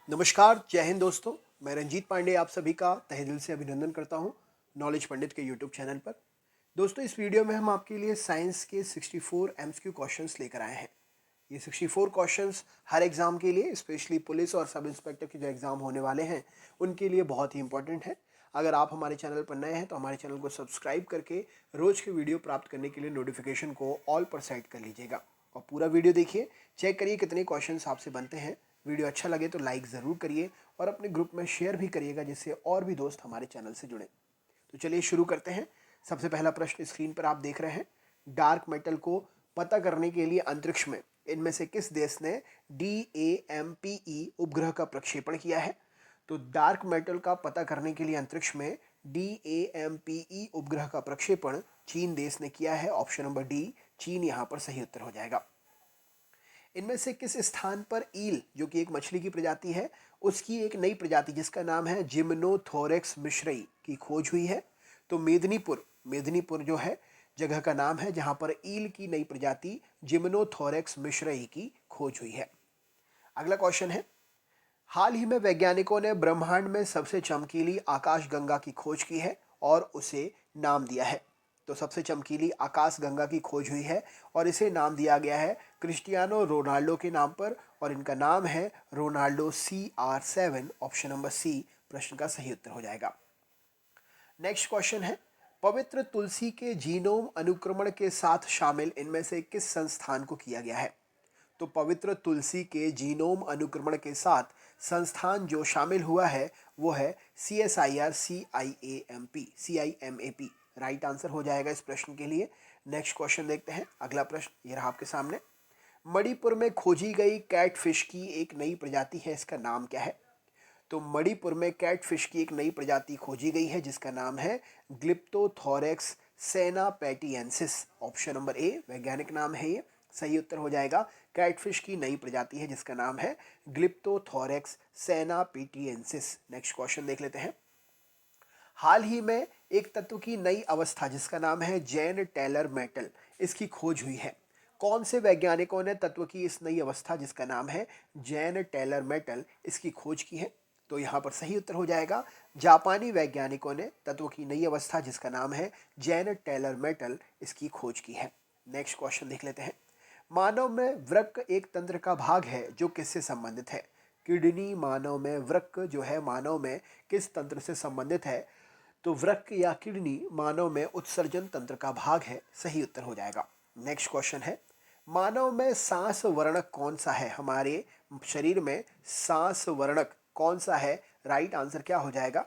नमस्कार, जय हिंद दोस्तों। मैं रंजीत पांडे आप सभी का तहे दिल से अभिनंदन करता हूं नॉलेज पंडित के यूट्यूब चैनल पर। दोस्तों, इस वीडियो में हम आपके लिए साइंस के 64 एमसीक्यू क्वेश्चंस लेकर आए हैं। ये 64 क्वेश्चंस हर एग्जाम के लिए, स्पेशली पुलिस और सब इंस्पेक्टर के जो एग्जाम होने वाले हैं उनके लिए बहुत ही इंपॉर्टेंट है। अगर आप हमारे चैनल पर नए हैं तो हमारे चैनल को सब्सक्राइब करके रोज के वीडियो प्राप्त करने के लिए नोटिफिकेशन को ऑल पर सेट कर लीजिएगा और पूरा वीडियो देखिए, चेक करिए कितने क्वेश्चंस आपसे बनते हैं। वीडियो अच्छा लगे तो लाइक ज़रूर करिए और अपने ग्रुप में शेयर भी करिएगा, जिससे और भी दोस्त हमारे चैनल से जुड़े। तो चलिए शुरू करते हैं। सबसे पहला प्रश्न स्क्रीन पर आप देख रहे हैं। डार्क मेटल को पता करने के लिए अंतरिक्ष में इनमें से किस देश ने DAMPE उपग्रह का प्रक्षेपण किया है? तो डार्क मेटल का पता करने के लिए अंतरिक्ष में DAMPE उपग्रह का प्रक्षेपण चीन देश ने किया है। ऑप्शन नंबर डी, चीन यहाँ पर सही उत्तर हो जाएगा। इनमें से किस स्थान पर ईल, जो कि एक मछली की प्रजाति है, उसकी एक नई प्रजाति जिसका नाम है जिम्नोथोरेक्स मिश्रई की खोज हुई है? तो मेदिनीपुर, मेदिनीपुर जो है जगह का नाम है जहां पर ईल की नई प्रजाति जिम्नोथोरेक्स मिश्रई की खोज हुई है। अगला क्वेश्चन है, हाल ही में वैज्ञानिकों ने ब्रह्मांड में सबसे चमकीली आकाशगंगा की खोज की है और उसे नाम दिया है। तो सबसे चमकीली आकाशगंगा की खोज हुई है और इसे नाम दिया गया है क्रिस्टियानो रोनाल्डो के नाम पर और इनका नाम है Ronaldo CR7। Option number C प्रश्न का सही उत्तर हो जाएगा। नेक्स्ट क्वेश्चन है, पवित्र तुलसी के जीनोम अनुक्रमण के साथ शामिल इनमें से किस संस्थान को किया गया है? तो पवित्र तुलसी के जीनोम अनुक्रमण के साथ संस्थान जो शामिल हुआ है वो है CSIR CIAMP। राइट आंसर हो जाएगा इस प्रश्न के लिए। नेक्स्ट क्वेश्चन देखते हैं। अगला प्रश्न ये रहा आपके सामने। मणिपुर में खोजी गई कैटफिश की एक नई प्रजाति है, इसका नाम क्या है? तो मणिपुर में कैटफिश की एक नई प्रजाति खोजी गई है जिसका नाम है ग्लिप्टोथोरेक्स सेनापेटियंसिस। ऑप्शन नंबर ए वैज्ञानिक नाम है, ये सही उत्तर हो जाएगा। कैटफिश की नई प्रजाति है जिसका नाम है ग्लिप्टोथोरेक्स सेनापेटियंसिस। नेक्स्ट क्वेश्चन देख लेते हैं। हाल ही में एक तत्व की नई अवस्था जिसका नाम है जैन टेलर मेटल, इसकी खोज हुई है। कौन से वैज्ञानिकों ने तत्व की इस नई अवस्था जिसका नाम है जैन टेलर मेटल, इसकी खोज की है? तो यहाँ पर सही उत्तर हो जाएगा जापानी वैज्ञानिकों ने तत्व की नई अवस्था जिसका नाम है जैन टेलर मेटल, इसकी खोज की है। नेक्स्ट क्वेश्चन देख लेते हैं। मानव में वृक्क एक तंत्र का भाग है जो किससे संबंधित है? किडनी मानव में वृक्क जो है मानव में किस तंत्र से संबंधित है? तो वृक्क या किडनी मानव में उत्सर्जन तंत्र का भाग है, सही उत्तर हो जाएगा। नेक्स्ट क्वेश्चन है, मानव में सांस वर्णक कौन सा है? हमारे शरीर में सांस वर्णक कौन सा है? राइट आंसर क्या हो जाएगा?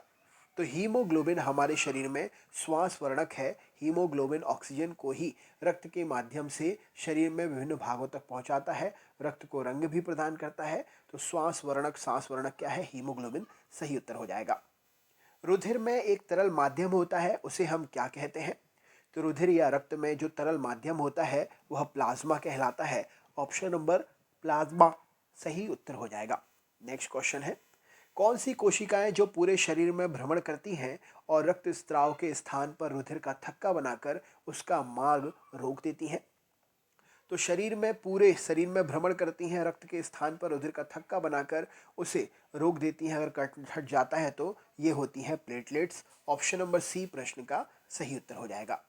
तो हीमोग्लोबिन हमारे शरीर में श्वास वर्णक है। हीमोग्लोबिन ऑक्सीजन को ही रक्त के माध्यम से शरीर में विभिन्न भागों तक पहुंचाता है, रक्त को रंग भी प्रदान करता है। तो श्वास वर्णक सांस वर्णक क्या है? हीमोग्लोबिन, सही उत्तर हो जाएगा। रुधिर में एक तरल माध्यम होता है, उसे हम क्या कहते हैं? तो रुधिर या रक्त में जो तरल माध्यम होता है वह प्लाज्मा कहलाता है। ऑप्शन नंबर प्लाज्मा सही उत्तर हो जाएगा। नेक्स्ट क्वेश्चन है, कौन सी कोशिकाएं जो पूरे शरीर में भ्रमण करती हैं और रक्त स्त्राव के स्थान पर रुधिर का थक्का बनाकर उसका मार्ग रोक देती हैं? तो शरीर में पूरे शरीर में भ्रमण करती हैं, रक्त के स्थान पर रुधिर का थक्का बनाकर उसे रोक देती हैं। अगर कट हट जाता है तो ये होती हैं प्लेटलेट्स। ऑप्शन नंबर सी प्रश्न का सही उत्तर हो जाएगा।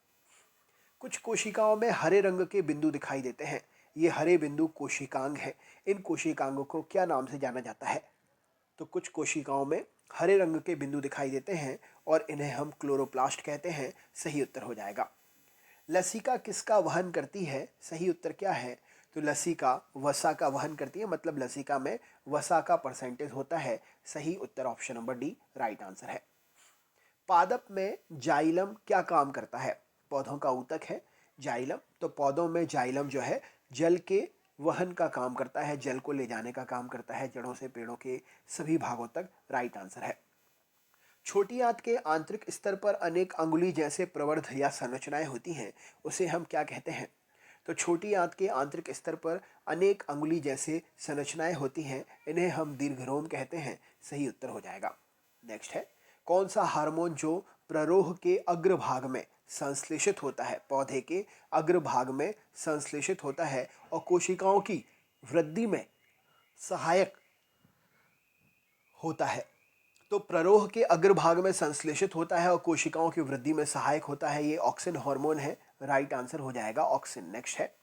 कुछ कोशिकाओं में हरे रंग के बिंदु दिखाई देते हैं, ये हरे बिंदु कोशिकांग है। इन कोशिकांगों को क्या नाम से जाना जाता है? तो कुछ कोशिकाओं में हरे रंग के बिंदु दिखाई देते हैं और इन्हें हम क्लोरोप्लास्ट कहते हैं, सही उत्तर हो जाएगा। लसिका किसका वहन करती है? सही उत्तर क्या है? तो लसिका वसा का वहन करती है, मतलब लसिका में वसा का परसेंटेज होता है। सही उत्तर option number D right answer है। पादप में जाइलम क्या काम करता है? पौधों का ऊतक है जाइलम, तो पौधों में जाइलम जो है जल के वहन का काम करता है, जल को ले जाने का काम करता है जड़ों से पेड़ों के सभी भागों तक। राइट आंसर है। छोटी आंत के आंतरिक स्तर पर अनेक अंगुली जैसे प्रवर्ध या संरचनाएं होती हैं, उसे हम क्या कहते हैं? तो छोटी आंत के आंतरिक स्तर पर अनेक अंगुली जैसे संरचनाएं होती हैं, इन्हें हम दीर्घरोम कहते हैं। सही उत्तर हो जाएगा। नेक्स्ट है, कौन सा हार्मोन जो प्ररोह के अग्रभाग में संश्लेषित होता है, पौधे के अग्रभाग में संश्लेषित होता है और कोशिकाओं की वृद्धि में सहायक होता है। तो प्ररोह के अग्रभाग में संश्लेषित होता है और कोशिकाओं की वृद्धि में सहायक होता है। ये ऑक्सिन हार्मोन है। राइट आंसर हो जाएगा ऑक्सिन। नेक्स्ट है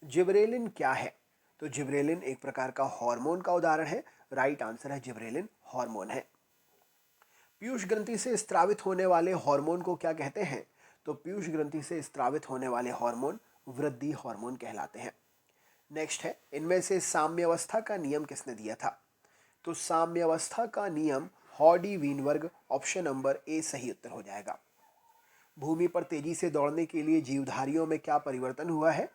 जिबरेलिन क्या है? तो जिबरेलिन एक प्रकार का हार्मोन का उदाहरण है। राइट आंसर है जिबरेलिन हार्मोन है। पीयूष ग्रंथि से स्त्रावित होने वाले हार्मोन को क्या कहते हैं? तो पीयूष ग्रंथि से स्त्रावित होने वाले हार्मोन वृद्धि हार्मोन कहलाते हैं। नेक्स्ट है इनमें से साम्यावस्था का नियम किसने दिया था? तो साम्यावस्था का नियम हॉडी वीनवर्ग। ऑप्शन नंबर ए सही उत्तर हो जाएगा। भूमि पर तेजी से दौड़ने के लिए जीवधारियों में क्या परिवर्तन हुआ है?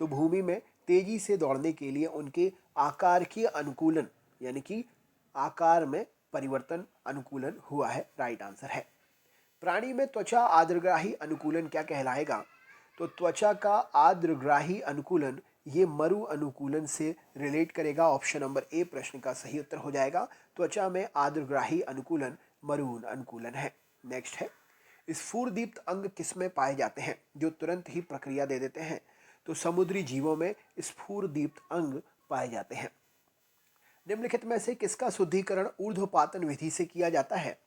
तो भूमि में तेजी से दौड़ने के लिए उनके आकार के अनुकूलन यानी कि आकार में परिवर्तन अनुकूलन हुआ है। राइट आंसर है। प्राणी में त्वचा आर्द्रग्राही अनुकूलन क्या कहलाएगा? तो त्वचा का आर्द्रग्राही अनुकूलन ये मरु अनुकूलन से रिलेट करेगा। ऑप्शन नंबर ए प्रश्न का सही उत्तर हो जाएगा। त्वचा में आर्द्रग्राही अनुकूलन मरु अनुकूलन है। नेक्स्ट है स्फुरदीप्त अंग किसमें पाए जाते हैं जो तुरंत ही प्रक्रिया दे देते हैं? तो समुद्री जीवों में स्फुरदीप्त अंग पाए जाते हैं। निम्नलिखित में से किसका शुद्धिकरण ऊर्ध्वपातन विधि से किया जाता है?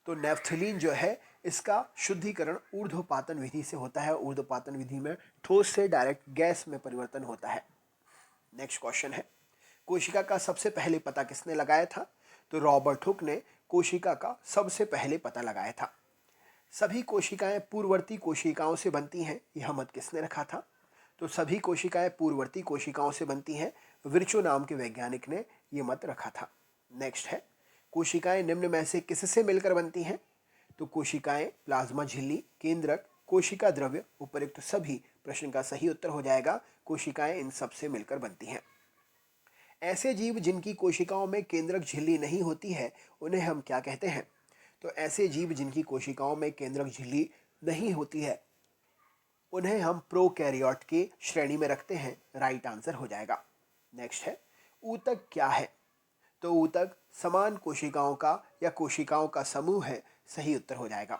तो नेफ्थलीन जो है इसका शुद्धिकरण ऊर्ध्वपातन विधि से होता है। ऊर्ध्वपातन विधि में ठोस से डायरेक्ट गैस में परिवर्तन होता है। नेक्स्ट क्वेश्चन है कोशिका का सबसे पहले पता किसने लगाया था? तो रॉबर्ट हुक ने कोशिका का सबसे पहले पता लगाया था। सभी कोशिकाएं पूर्ववर्ती कोशिकाओं से बनती हैं, यह मत किसने रखा था? तो सभी कोशिकाएं पूर्ववर्ती कोशिकाओं से बनती हैं। विर्चो नाम के वैज्ञानिक ने यह मत रखा था। नेक्स्ट है कोशिकाएं निम्न में से किससे मिलकर बनती हैं? तो कोशिकाएं प्लाज्मा झिल्ली, केंद्रक, कोशिका द्रव्य, उपयुक्त सभी। प्रश्न का सही उत्तर हो जाएगा कोशिकाएं इन सब से मिलकर बनती हैं। ऐसे जीव जिनकी कोशिकाओं में केंद्रक झिल्ली नहीं होती है उन्हें हम क्या कहते हैं? तो ऐसे जीव जिनकी कोशिकाओं में केंद्रक झिल्ली नहीं होती है उन्हें हम प्रोकैरियोट की श्रेणी में रखते हैं। राइट आंसर हो जाएगा। नेक्स्ट है ऊतक क्या है? तो ऊतक समान कोशिकाओं का या कोशिकाओं का समूह है। सही उत्तर हो जाएगा।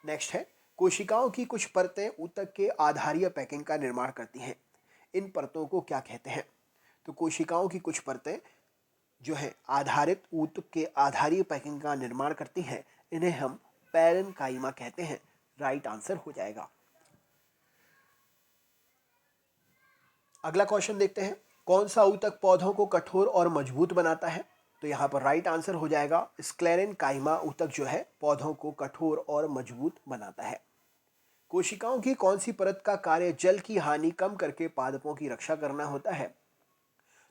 नेक्स्ट है कोशिकाओं की कुछ परतें ऊतक के आधारीय पैकिंग का निर्माण करती हैं। इन परतों को क्या कहते हैं? तो कोशिकाओं की कुछ परतें जो है आधारित ऊतक के आधारीय पैकिंग का निर्माण करती हैं, इन्हें हम पैरेनकाइमा कहते हैं। राइट आंसर हो जाएगा। अगला क्वेश्चन देखते हैं कौन सा ऊतक पौधों को कठोर और मजबूत बनाता है? तो यहाँ पर राइट आंसर हो जाएगा स्क्लेरेनकाइमा ऊतक जो है पौधों को कठोर और मजबूत बनाता है। कोशिकाओं की कौन सी परत का कार्य जल की हानि कम करके पादपों की रक्षा करना होता है?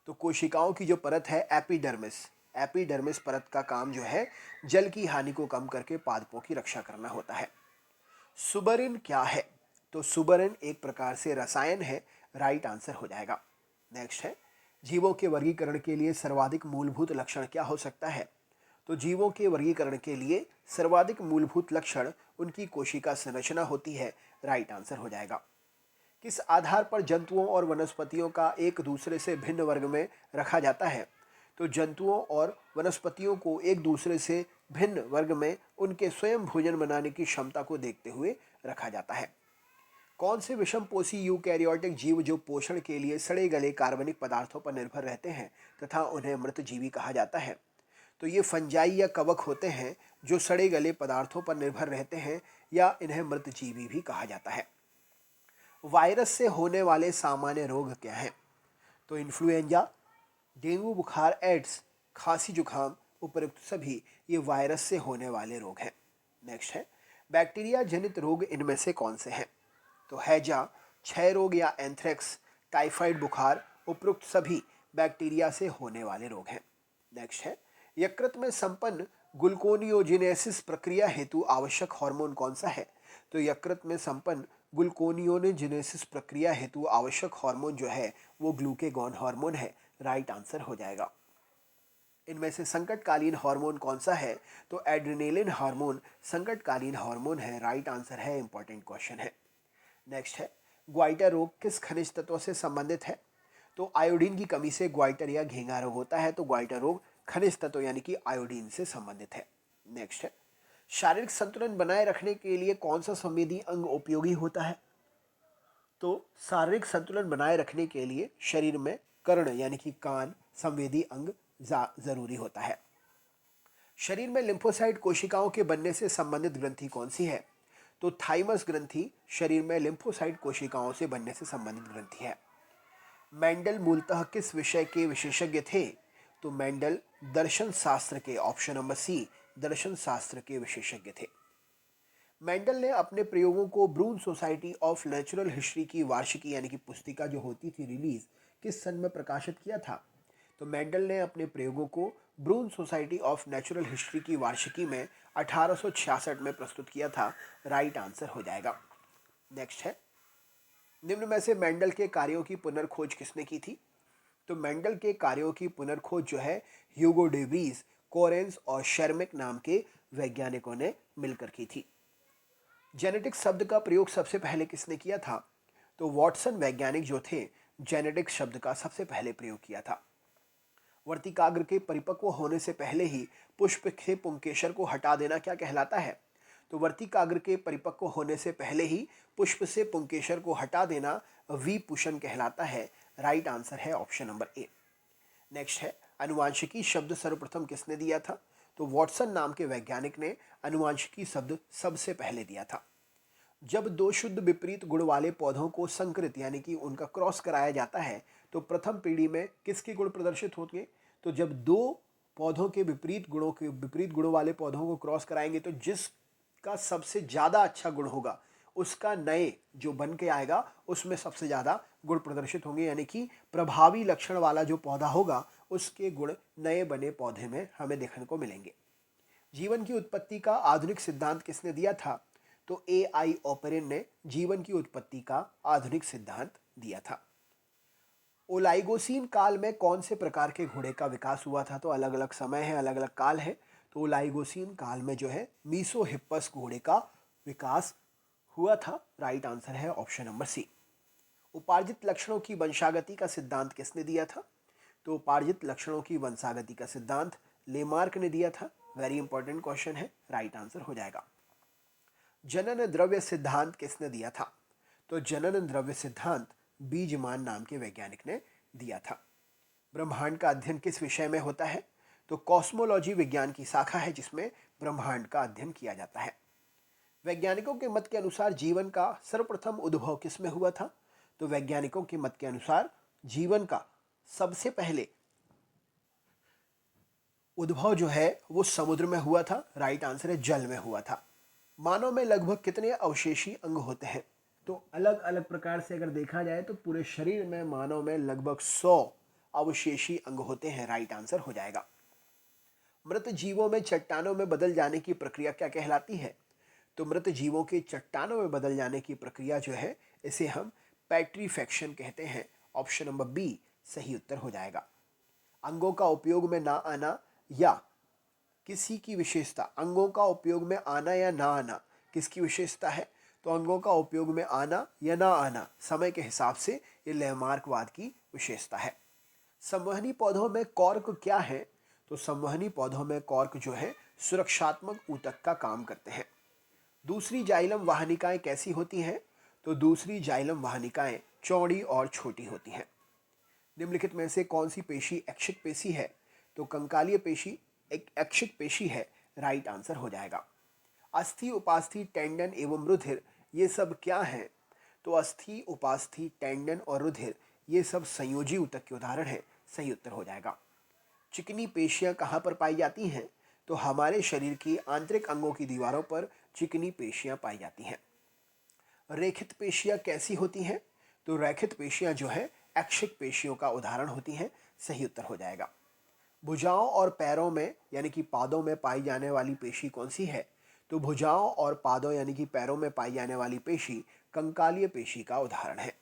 तो कोशिकाओं की जो परत है एपिडर्मिस परत का काम जो है जल की हानि को कम करके पादपों की रक्षा करना होता है। सुबरिन क्या है? तो सुबरिन एक प्रकार से रसायन है। राइट आंसर हो जाएगा। नेक्स्ट है जीवों के वर्गीकरण के लिए सर्वाधिक मूलभूत लक्षण क्या हो सकता है? तो जीवों के वर्गीकरण के लिए सर्वाधिक मूलभूत लक्षण उनकी कोशिका संरचना होती है। राइट आंसर हो जाएगा। किस आधार पर जंतुओं और वनस्पतियों का एक दूसरे से भिन्न वर्ग में रखा जाता है? तो जंतुओं और वनस्पतियों को एक दूसरे से भिन्न वर्ग में उनके स्वयं भोजन बनाने की क्षमता को देखते हुए रखा जाता है। कौन से विषमपोषी यूकैरियोटिक जीव जो पोषण के लिए सड़े गले कार्बनिक पदार्थों पर निर्भर रहते हैं तथा उन्हें मृतजीवी कहा जाता है? तो ये फंजाई या कवक होते हैं जो सड़े गले पदार्थों पर निर्भर रहते हैं या इन्हें मृतजीवी भी कहा जाता है। वायरस से होने वाले सामान्य रोग क्या हैं? तो इन्फ्लुएंजा, डेंगू बुखार, एड्स, खांसी जुकाम, उपयुक्त सभी ये वायरस से होने वाले रोग हैं। नेक्स्ट है बैक्टीरिया जनित रोग इनमें से कौन से हैं? तो हैजा, क्षय रोग या एंथ्रेक्स, टाइफाइड बुखार, उपयुक्त सभी बैक्टीरिया से होने वाले रोग हैं। नेक्स्ट है यकृत में संपन्न ग्लूकोनियोजेनेसिस प्रक्रिया हेतु आवश्यक हार्मोन कौन सा है? तो यकृत में संपन्न ग्लूकोनियोजेनेसिस प्रक्रिया हेतु आवश्यक हार्मोन जो है वो ग्लूकेगॉन हार्मोन है। राइट आंसर हो जाएगा। इनमें से संकटकालीन हार्मोन कौन सा है? तो एड्रेनालिन हार्मोन संकटकालीन हार्मोन है। राइट आंसर है। इंपॉर्टेंट क्वेश्चन है। नेक्स्ट है ग्वाइटर रोग किस खनिज तत्व से संबंधित है? तो आयोडीन की कमी से ग्वाइटर या घेंगा रोग होता है। तो ग्वाइटर रोग खनिज तत्व यानी कि आयोडीन से संबंधित है। नेक्स्ट है शारीरिक संतुलन बनाए रखने के लिए कौन सा संवेदी अंग उपयोगी होता है? तो शारीरिक संतुलन बनाए रखने के लिए शरीर में कर्ण यानी कि कान संवेदी अंग जरूरी होता है। शरीर में लिम्फोसाइट कोशिकाओं के बनने से संबंधित ग्रंथि कौन सी है? तो थाइमस ग्रंथि शरीर में लिम्फोसाइट कोशिकाओं से बनने से संबंधित ग्रंथि है। मेंडल मूलतः किस विषय के विशेषज्ञ थे? तो मेंडल दर्शन शास्त्र के, ऑप्शन नंबर सी, दर्शन शास्त्र के विशेषज्ञ थे। मेंडल ने अपने प्रयोगों को ब्रून सोसाइटी ऑफ नेचुरल हिस्ट्री की वार्षिकी यानी कि पुस्तिका जो होती थी रिलीज, किस सन में प्रकाशित किया था? तो मेंडल ने अपने प्रयोगों को ब्रून सोसाइटी ऑफ नेचुरल हिस्ट्री की वार्षिकी में 1866 में प्रस्तुत किया था। राइट आंसर हो जाएगा। नेक्स्ट है, निम्न में से मेंडल के कार्यों की पुनर्खोज किसने की थी? तो मेंडल के कार्यों की पुनर्खोज जो है ह्यूगो डे व्रीज, कोरेंस और शर्मिक नाम के वैज्ञानिकों ने मिलकर की थी। जेनेटिक्स शब्द का प्रयोग सबसे पहले किसने किया था? तो वॉटसन वैज्ञानिक जो थे जेनेटिक्स शब्द का सबसे पहले प्रयोग किया था। वर्तिकाग्र के परिपक्व होने से पहले ही पुष्प से पुंकेसर को हटा देना क्या कहलाता है? तो वर्तिकाग्र के परिपक्व होने से पहले ही पुष्प से पुंकेसर को हटा देना विपुषण कहलाता है। राइट आंसर है ऑप्शन नंबर ए। नेक्स्ट है, अनुवांशिकी शब्द सर्वप्रथम किसने दिया था? तो वॉटसन नाम के वैज्ञानिक ने अनुवांशिकी शब्द सबसे पहले दिया था। जब दो शुद्ध विपरीत गुण वाले पौधों को संकरित यानी कि उनका क्रॉस कराया जाता है तो प्रथम पीढ़ी में किसके गुण प्रदर्शित होंगे? तो जब दो पौधों के विपरीत गुणों वाले पौधों को क्रॉस कराएंगे तो जिसका सबसे ज़्यादा अच्छा गुण होगा उसका नए जो बन के आएगा उसमें सबसे ज़्यादा गुण प्रदर्शित होंगे, यानी कि प्रभावी लक्षण वाला जो पौधा होगा उसके गुण नए बने पौधे में हमें देखने को मिलेंगे। जीवन की उत्पत्ति का आधुनिक सिद्धांत किसने दिया था? तो AI ओपेरिन ने जीवन की उत्पत्ति का आधुनिक सिद्धांत दिया था। ओलाइगोसीन काल में कौन से प्रकार के घोड़े का विकास हुआ था? तो अलग अलग समय है, अलग अलग काल है। तो ओलाइगोसीन काल में जो है मीसोहिप्पस घोड़े का विकास हुआ था। राइट आंसर है ऑप्शन नंबर सी। उपार्जित लक्षणों की वंशागति का सिद्धांत किसने दिया था? तो उपार्जित लक्षणों की वंशागति का सिद्धांत लेमार्क ने दिया था। वेरी इंपॉर्टेंट क्वेश्चन है, राइट आंसर हो जाएगा। जनन द्रव्य सिद्धांत किसने दिया था? तो जनन द्रव्य सिद्धांत बीजमान नाम के वैज्ञानिक ने दिया था। ब्रह्मांड का अध्ययन किस विषय में होता है? तो कॉस्मोलॉजी विज्ञान की शाखा है जिसमें ब्रह्मांड का अध्ययन किया जाता है। वैज्ञानिकों के मत के अनुसार जीवन का सर्वप्रथम उद्भव किस में हुआ था? तो वैज्ञानिकों के मत के अनुसार जीवन का सबसे पहले उद्भव जो है वो समुद्र में हुआ था। राइट आंसर है जल में हुआ था। मानव में लगभग कितने अवशेषी अंग होते हैं? तो अलग अलग प्रकार से अगर देखा जाए तो पूरे शरीर में मानव में लगभग 100 अवशेषी अंग होते हैं। राइट आंसर हो जाएगा। मृत जीवों में चट्टानों में बदल जाने की प्रक्रिया क्या कहलाती है? तो मृत जीवों के चट्टानों में बदल जाने की प्रक्रिया जो है इसे हम पेट्रीफेक्शन कहते हैं। ऑप्शन नंबर बी सही उत्तर हो जाएगा। अंगों का उपयोग में ना आना या किसी की विशेषता, अंगों का उपयोग में आना या ना आना किसकी विशेषता है? तो अंगों का उपयोग में आना या ना आना समय के हिसाब से ये लेमार्कवाद की विशेषता है। संवहनी पौधों में कॉर्क क्या है? तो संवहनी पौधों में कॉर्क जो है सुरक्षात्मक ऊतक का काम करते हैं। दूसरी जाइलम वाहनिकाएं कैसी होती हैं? तो दूसरी जाइलम वाहनिकाएं चौड़ी और छोटी होती हैं। निम्नलिखित में से कौन सी पेशी ऐच्छिक पेशी है? तो कंकालीय पेशी एक ऐच्छिक पेशी है। राइट आंसर हो जाएगा। अस्थि, उपास्थि, टेंडन एवं रुधिर ये सब क्या हैं? तो अस्थि, उपास्थि, टेंडन और रुधिर ये सब संयोजी ऊतक के उदाहरण हैं। सही उत्तर हो जाएगा। चिकनी पेशियां कहाँ पर पाई जाती हैं? तो हमारे शरीर की आंतरिक अंगों की दीवारों पर चिकनी पेशियां पाई जाती हैं। रेखित पेशियां कैसी होती हैं? तो रेखित पेशियां जो है ऐच्छिक पेशियों का उदाहरण होती हैं। सही उत्तर हो जाएगा। भुजाओं और पैरों में यानी कि पादों में पाई जाने वाली पेशी कौन सी है? तो भुजाओं और पादों यानी कि पैरों में पाई जाने वाली पेशी कंकालीय पेशी का उदाहरण है।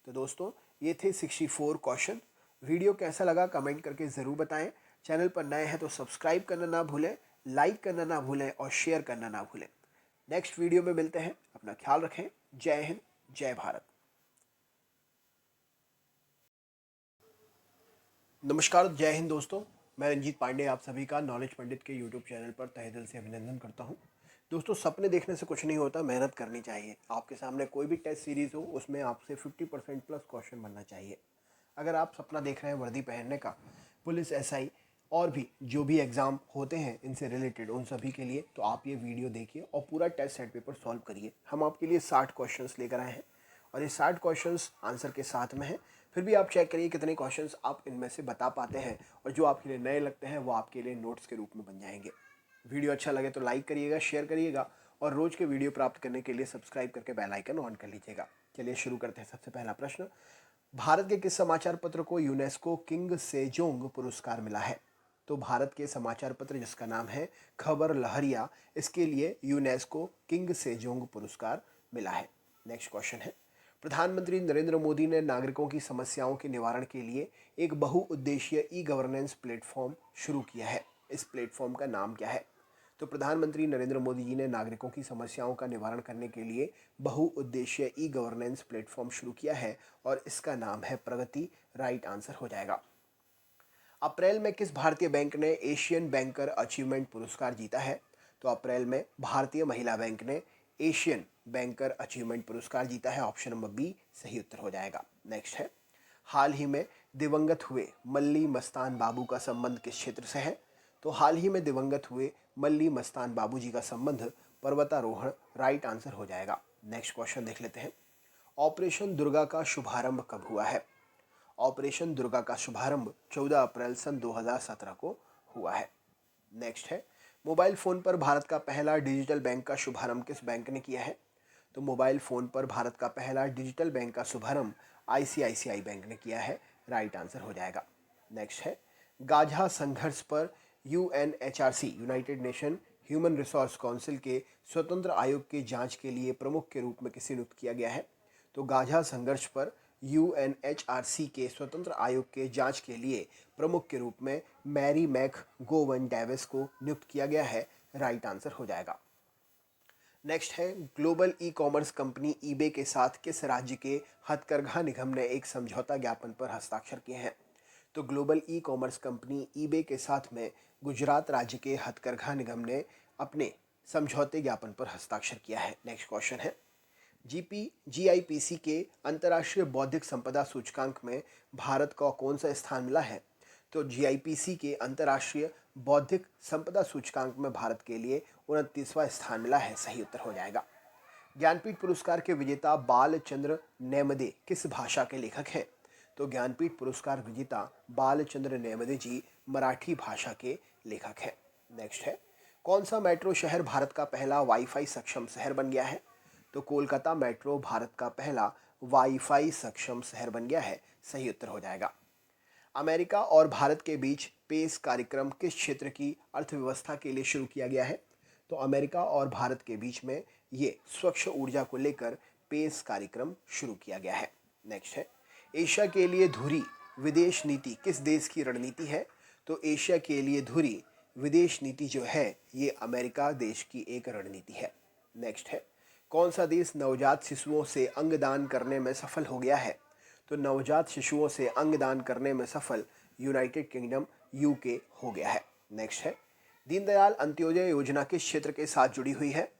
तो दोस्तों ये थे 64 क्वेश्चन। वीडियो कैसा लगा कमेंट करके ज़रूर बताएं। चैनल पर नए हैं तो सब्सक्राइब करना ना भूलें, लाइक करना ना भूलें और शेयर करना ना भूलें। नेक्स्ट वीडियो में मिलते हैं। अपना ख्याल रखें। जय हिंद, जय भारत। नमस्कार, जय हिंद दोस्तों। मैं रंजीत पांडे आप सभी का नॉलेज पंडित के यूट्यूब चैनल पर तहे दिल से अभिनंदन करता हूं। दोस्तों सपने देखने से कुछ नहीं होता, मेहनत करनी चाहिए। आपके सामने कोई भी टेस्ट सीरीज़ हो उसमें आपसे 50% प्लस क्वेश्चन बनना चाहिए। अगर आप सपना देख रहे हैं वर्दी पहनने का, पुलिस, SI और भी जो भी एग्ज़ाम होते हैं इनसे रिलेटेड उन सभी के लिए, तो आप ये वीडियो देखिए और पूरा टेस्ट सेट पेपर सॉल्व करिए। हम आपके लिए 60 क्वेश्चंस लेकर आए हैं और ये 60 क्वेश्चंस आंसर के साथ में हैं। फिर भी आप चेक करिए कितने क्वेश्चंस आप इनमें से बता पाते हैं, और जो आपके लिए नए लगते हैं वो आपके लिए नोट्स के रूप में बन जाएंगे। वीडियो अच्छा लगे तो लाइक करिएगा, शेयर करिएगा, और रोज़ के वीडियो प्राप्त करने के लिए सब्सक्राइब करके बेल आइकन ऑन कर लीजिएगा। चलिए शुरू करते हैं। सबसे पहला प्रश्न, भारत के किस समाचार पत्र को यूनेस्को किंग सेजोंग पुरस्कार मिला है? तो भारत के समाचार पत्र जिसका नाम है खबर लहरिया, इसके लिए यूनेस्को किंग सेजोंग पुरस्कार मिला है। नेक्स्ट क्वेश्चन है, प्रधानमंत्री नरेंद्र मोदी ने नागरिकों की समस्याओं के निवारण के लिए एक बहुउद्देशीय ई गवर्नेंस प्लेटफॉर्म शुरू किया है। इस प्लेटफॉर्म का नाम क्या है? तो प्रधानमंत्री नरेंद्र मोदी जी ने नागरिकों की समस्याओं का निवारण करने के लिए बहुउद्देशीय ई गवर्नेंस प्लेटफॉर्म शुरू किया है और इसका नाम है प्रगति। राइट आंसर हो जाएगा। अप्रैल में किस भारतीय बैंक ने एशियन बैंकर अचीवमेंट पुरस्कार जीता है? तो अप्रैल में भारतीय महिला बैंक ने एशियन बैंकर अचीवमेंट पुरस्कार जीता है। ऑप्शन नंबर बी सही उत्तर हो जाएगा। नेक्स्ट है, हाल ही में दिवंगत हुए मल्ली मस्तान बाबू का संबंध किस क्षेत्र से है? तो हाल ही में दिवंगत हुए मल्ली मस्तान बाबू जी का संबंध पर्वतारोहण। राइट आंसर हो जाएगा। नेक्स्ट क्वेश्चन देख लेते हैं, ऑपरेशन दुर्गा का शुभारंभ कब हुआ है? ऑपरेशन दुर्गा का शुभारंभ 14 अप्रैल सन 2017 को हुआ है। नेक्स्ट है, मोबाइल फ़ोन पर भारत का पहला डिजिटल बैंक का शुभारंभ किस बैंक ने किया है? तो मोबाइल फ़ोन पर भारत का पहला डिजिटल बैंक का शुभारंभ आईसीआईसीआई बैंक ने किया है। राइट आंसर हो जाएगा। नेक्स्ट है, गाझा संघर्ष पर UNHRC United nation human resource council के स्वतंत्र आयोग की जांच के लिए प्रमुख के रूप में किसे नियुक्त किया गया है? तो गाझा संघर्ष पर यूएनएचआरसी के स्वतंत्र आयोग के जांच के लिए प्रमुख के रूप में मैरी मैक गोवन डेविस को नियुक्त किया गया है। राइट आंसर हो जाएगा। नेक्स्ट है, global e commerce company eBay के साथ किस राज्य के हथकरघा निगम ने एक समझौता ज्ञापन पर हस्ताक्षर किए हैं? तो global e commerce company eBay के साथ में गुजरात राज्य के हथकरघा निगम ने अपने समझौते ज्ञापन पर हस्ताक्षर किया है। नेक्स्ट क्वेश्चन है, जीआईपीसी के अंतर्राष्ट्रीय बौद्धिक संपदा सूचकांक में भारत को कौन सा स्थान मिला है? तो जीआईपीसी के अंतर्राष्ट्रीय बौद्धिक संपदा सूचकांक में भारत के लिए 29वां स्थान मिला है। सही उत्तर हो जाएगा। ज्ञानपीठ पुरस्कार के विजेता बालचंद्र नेमदे किस भाषा के लेखक हैं? तो ज्ञानपीठ पुरस्कार विजेता बालचंद्र नेमदे जी मराठी भाषा के लेखक हैं। नेक्स्ट है, कौन सा मेट्रो शहर भारत का पहला वाईफाई सक्षम शहर बन गया है? तो कोलकाता मेट्रो भारत का पहला वाईफाई सक्षम शहर बन गया है। सही उत्तर हो जाएगा। अमेरिका और भारत के बीच पेस कार्यक्रम किस क्षेत्र की अर्थव्यवस्था के लिए शुरू किया गया है? तो अमेरिका और भारत के बीच में ये स्वच्छ ऊर्जा को लेकर पेस कार्यक्रम शुरू किया गया है। नेक्स्ट है, एशिया के लिए धुरी विदेश नीति किस देश की रणनीति है? तो एशिया के लिए धुरी विदेश नीति जो है ये अमेरिका देश की एक रणनीति है। नेक्स्ट है, कौन सा देश नवजात शिशुओं से अंगदान करने में सफल हो गया है? तो नवजात शिशुओं से अंगदान करने में सफल यूनाइटेड किंगडम यूके हो गया है। नेक्स्ट है, दीनदयाल अंत्योदय योजना किस क्षेत्र के साथ जुड़ी हुई है?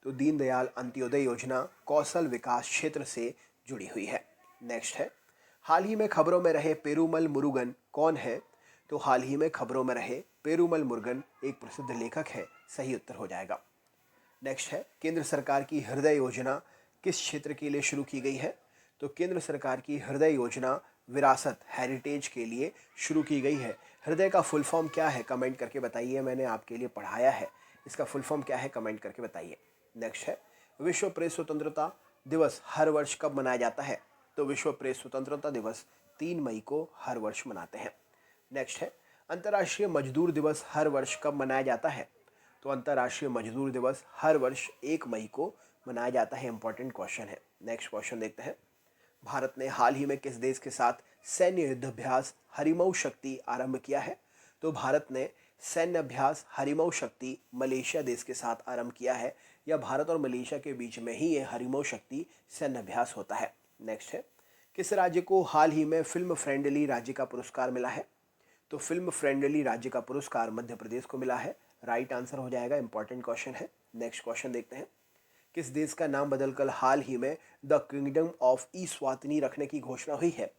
तो दीनदयाल अंत्योदय योजना कौशल विकास क्षेत्र से जुड़ी हुई है। नेक्स्ट है, हाल ही में खबरों में रहे पेरूमल मुरुगन कौन है? तो हाल ही में खबरों में रहे पेरूमल मुरुगन एक प्रसिद्ध लेखक है। सही उत्तर हो जाएगा। नेक्स्ट है, केंद्र सरकार की हृदय योजना किस क्षेत्र के लिए शुरू की गई है? तो केंद्र सरकार की हृदय योजना विरासत हेरिटेज के लिए शुरू की गई है। हृदय का फुल फॉर्म क्या है कमेंट करके बताइए, मैंने आपके लिए पढ़ाया है। इसका फुल फॉर्म क्या है कमेंट करके बताइए। नेक्स्ट है, विश्व प्रेस स्वतंत्रता दिवस हर वर्ष कब मनाया जाता है? तो विश्व प्रेस स्वतंत्रता दिवस 3 मई को हर वर्ष मनाते हैं। नेक्स्ट है, अंतर्राष्ट्रीय मजदूर दिवस हर वर्ष कब मनाया जाता है? तो अंतर्राष्ट्रीय मजदूर दिवस हर वर्ष 1 मई को मनाया जाता है। इंपॉर्टेंट क्वेश्चन है। नेक्स्ट क्वेश्चन देखते हैं, भारत ने हाल ही में किस देश के साथ सैन्य युद्धाभ्यास हरिमऊ शक्ति आरंभ किया है? तो भारत ने सैन्य अभ्यास हरिमऊ शक्ति मलेशिया देश के साथ आरंभ किया है, या भारत और मलेशिया के बीच में ही ये हरिमऊ शक्ति सैन्य अभ्यास होता है। नेक्स्ट है, किस राज्य को हाल ही में फिल्म फ्रेंडली राज्य का पुरस्कार मिला है? तो फिल्म फ्रेंडली राज्य का पुरस्कार मध्य प्रदेश को मिला है। राइट आंसर हो जाएगा। इंपॉर्टेंट क्वेश्चन है। नेक्स्ट क्वेश्चन देखते हैं, किस देश का नाम बदलकर हाल ही में द किंगडम ऑफ ईस्वातिनी रखने की घोषणा हुई है?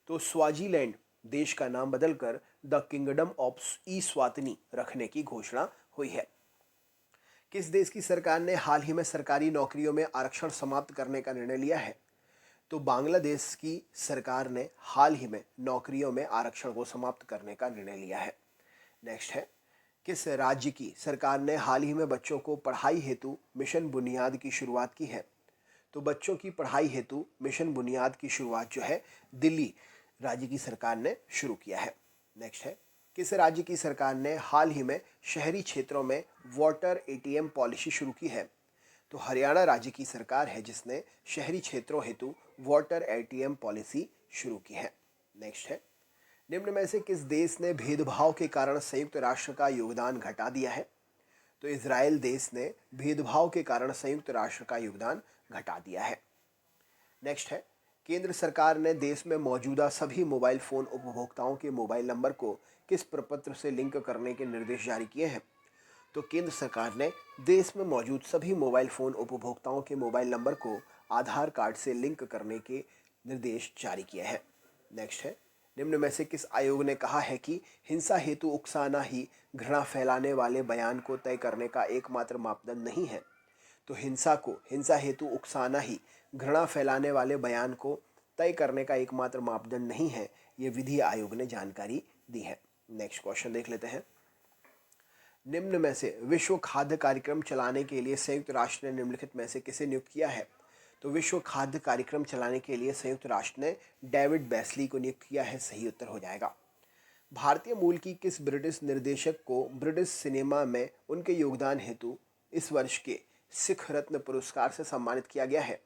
तो स्वाजीलैंड देश का नाम बदलकर द किंगडम ऑफ ईस्वातिनी रखने की घोषणा हुई है। किस देश की सरकार ने हाल ही में सरकारी नौकरियों में आरक्षण समाप्त करने का निर्णय लिया है? तो बांग्लादेश की सरकार ने हाल ही में नौकरियों में आरक्षण को समाप्त करने का निर्णय लिया है। नेक्स्ट है, किस राज्य की सरकार ने हाल ही में बच्चों को पढ़ाई हेतु मिशन बुनियाद की शुरुआत की है? तो बच्चों की पढ़ाई हेतु मिशन बुनियाद की शुरुआत जो है दिल्ली राज्य की सरकार ने शुरू किया है। नेक्स्ट है, किस राज्य की सरकार ने हाल ही में शहरी क्षेत्रों में वाटर एटीएम पॉलिसी शुरू की है? तो हरियाणा राज्य की सरकार है जिसने शहरी क्षेत्रों हेतु वाटर एटीएम पॉलिसी शुरू की है। नेक्स्ट है, निम्न में से किस देश ने भेदभाव के कारण संयुक्त राष्ट्र का योगदान घटा दिया है? तो इजराइल देश ने भेदभाव के कारण संयुक्त राष्ट्र का योगदान घटा दिया है। नेक्स्ट है, केंद्र सरकार ने देश में मौजूदा सभी मोबाइल फोन उपभोक्ताओं के मोबाइल नंबर को किस प्रपत्र से लिंक करने के निर्देश जारी किए हैं? तो केंद्र सरकार ने देश में मौजूद सभी मोबाइल फोन उपभोक्ताओं के मोबाइल नंबर को आधार कार्ड से लिंक करने के निर्देश जारी किए हैं। नेक्स्ट है, निम्न में से किस आयोग ने कहा है कि हिंसा हेतु उकसाना ही घृणा फैलाने वाले बयान को तय करने का एकमात्र मापदंड नहीं है? तो हिंसा हेतु उकसाना ही घृणा फैलाने वाले बयान को तय करने का एकमात्र मापदंड नहीं है, ये विधि आयोग ने जानकारी दी है। नेक्स्ट क्वेश्चन देख लेते हैं। निम्न में से विश्व खाद्य कार्यक्रम चलाने के लिए संयुक्त राष्ट्र ने निम्नलिखित में से किसे नियुक्त किया है? तो विश्व खाद्य कार्यक्रम चलाने के लिए संयुक्त राष्ट्र ने डेविड बेस्ली को नियुक्त किया है। सही उत्तर हो जाएगा। भारतीय मूल की किस ब्रिटिश निर्देशक को ब्रिटिश सिनेमा में उनके योगदान हेतु इस वर्ष के सिख रत्न पुरस्कार से सम्मानित किया गया है?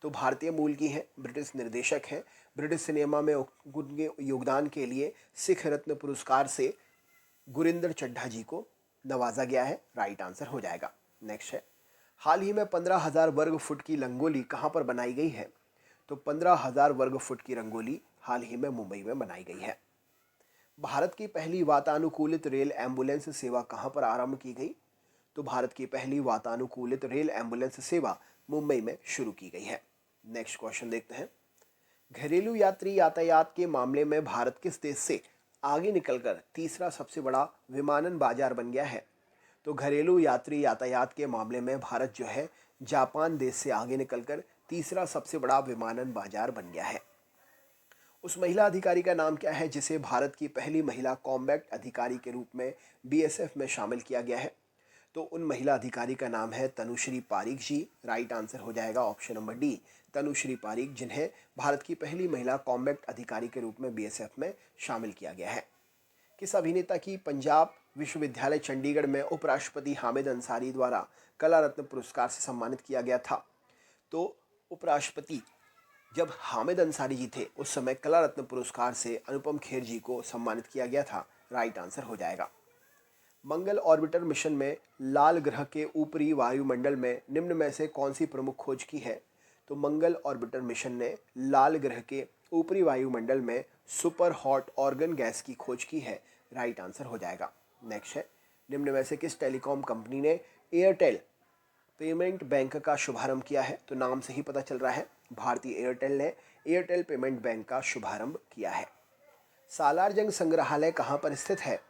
तो भारतीय मूल की है, ब्रिटिश निर्देशक हैं, ब्रिटिश सिनेमा में उनके योगदान के लिए सिख रत्न पुरस्कार से गुरिंदर चड्ढा जी को नवाजा गया है। राइट आंसर हो जाएगा। नेक्स्ट है, हाल ही में 15,000 वर्ग फुट की रंगोली कहाँ पर बनाई गई है? तो 15,000 वर्ग फुट की रंगोली हाल ही में मुंबई में बनाई गई है। भारत की पहली वातानुकूलित रेल एम्बुलेंस सेवा कहाँ पर आरंभ की गई? तो भारत की पहली वातानुकूलित रेल एम्बुलेंस सेवा मुंबई में शुरू की गई है। नेक्स्ट क्वेश्चन देखते हैं। घरेलू यात्री यातायात के मामले में भारत किस देश से आगे निकलकर तीसरा सबसे बड़ा विमानन बाजार बन गया है? तो घरेलू यात्री यातायात के मामले में भारत जो है जापान देश से आगे निकलकर तीसरा सबसे बड़ा विमानन बाजार बन गया है। उस महिला अधिकारी का नाम क्या है जिसे भारत की पहली महिला कॉम्बैट अधिकारी के रूप में बीएसएफ में शामिल किया गया है? तो उन महिला अधिकारी का नाम है तनुश्री पारीक जी। राइट आंसर हो जाएगा option number D, Tanushree Pareek, जिन्हें भारत की पहली महिला कॉम्बैट अधिकारी के रूप में बीएसएफ में शामिल किया गया है। किस अभिनेता की पंजाब विश्वविद्यालय चंडीगढ़ में उपराष्ट्रपति हामिद अंसारी द्वारा कला रत्न पुरस्कार से सम्मानित किया गया था? तो उपराष्ट्रपति जब हामिद अंसारी जी थे उस समय कला रत्न पुरस्कार से अनुपम खेर जी को सम्मानित किया गया था। राइट आंसर हो जाएगा। मंगल ऑर्बिटर मिशन में लाल ग्रह के ऊपरी वायुमंडल में निम्न में से कौन सी प्रमुख खोज की है? तो मंगल ऑर्बिटर मिशन ने लाल ग्रह के ऊपरी वायुमंडल में सुपर हॉट ऑर्गन गैस की खोज की है। राइट आंसर हो जाएगा। नेक्स्ट है, निम्न में से किस टेलीकॉम कंपनी ने एयरटेल पेमेंट बैंक का शुभारंभ किया है? तो नाम से ही पता चल रहा है, भारतीय एयरटेल ने एयरटेल पेमेंट बैंक का शुभारंभ किया है। सालार जंग संग्रहालय कहाँ पर स्थित है?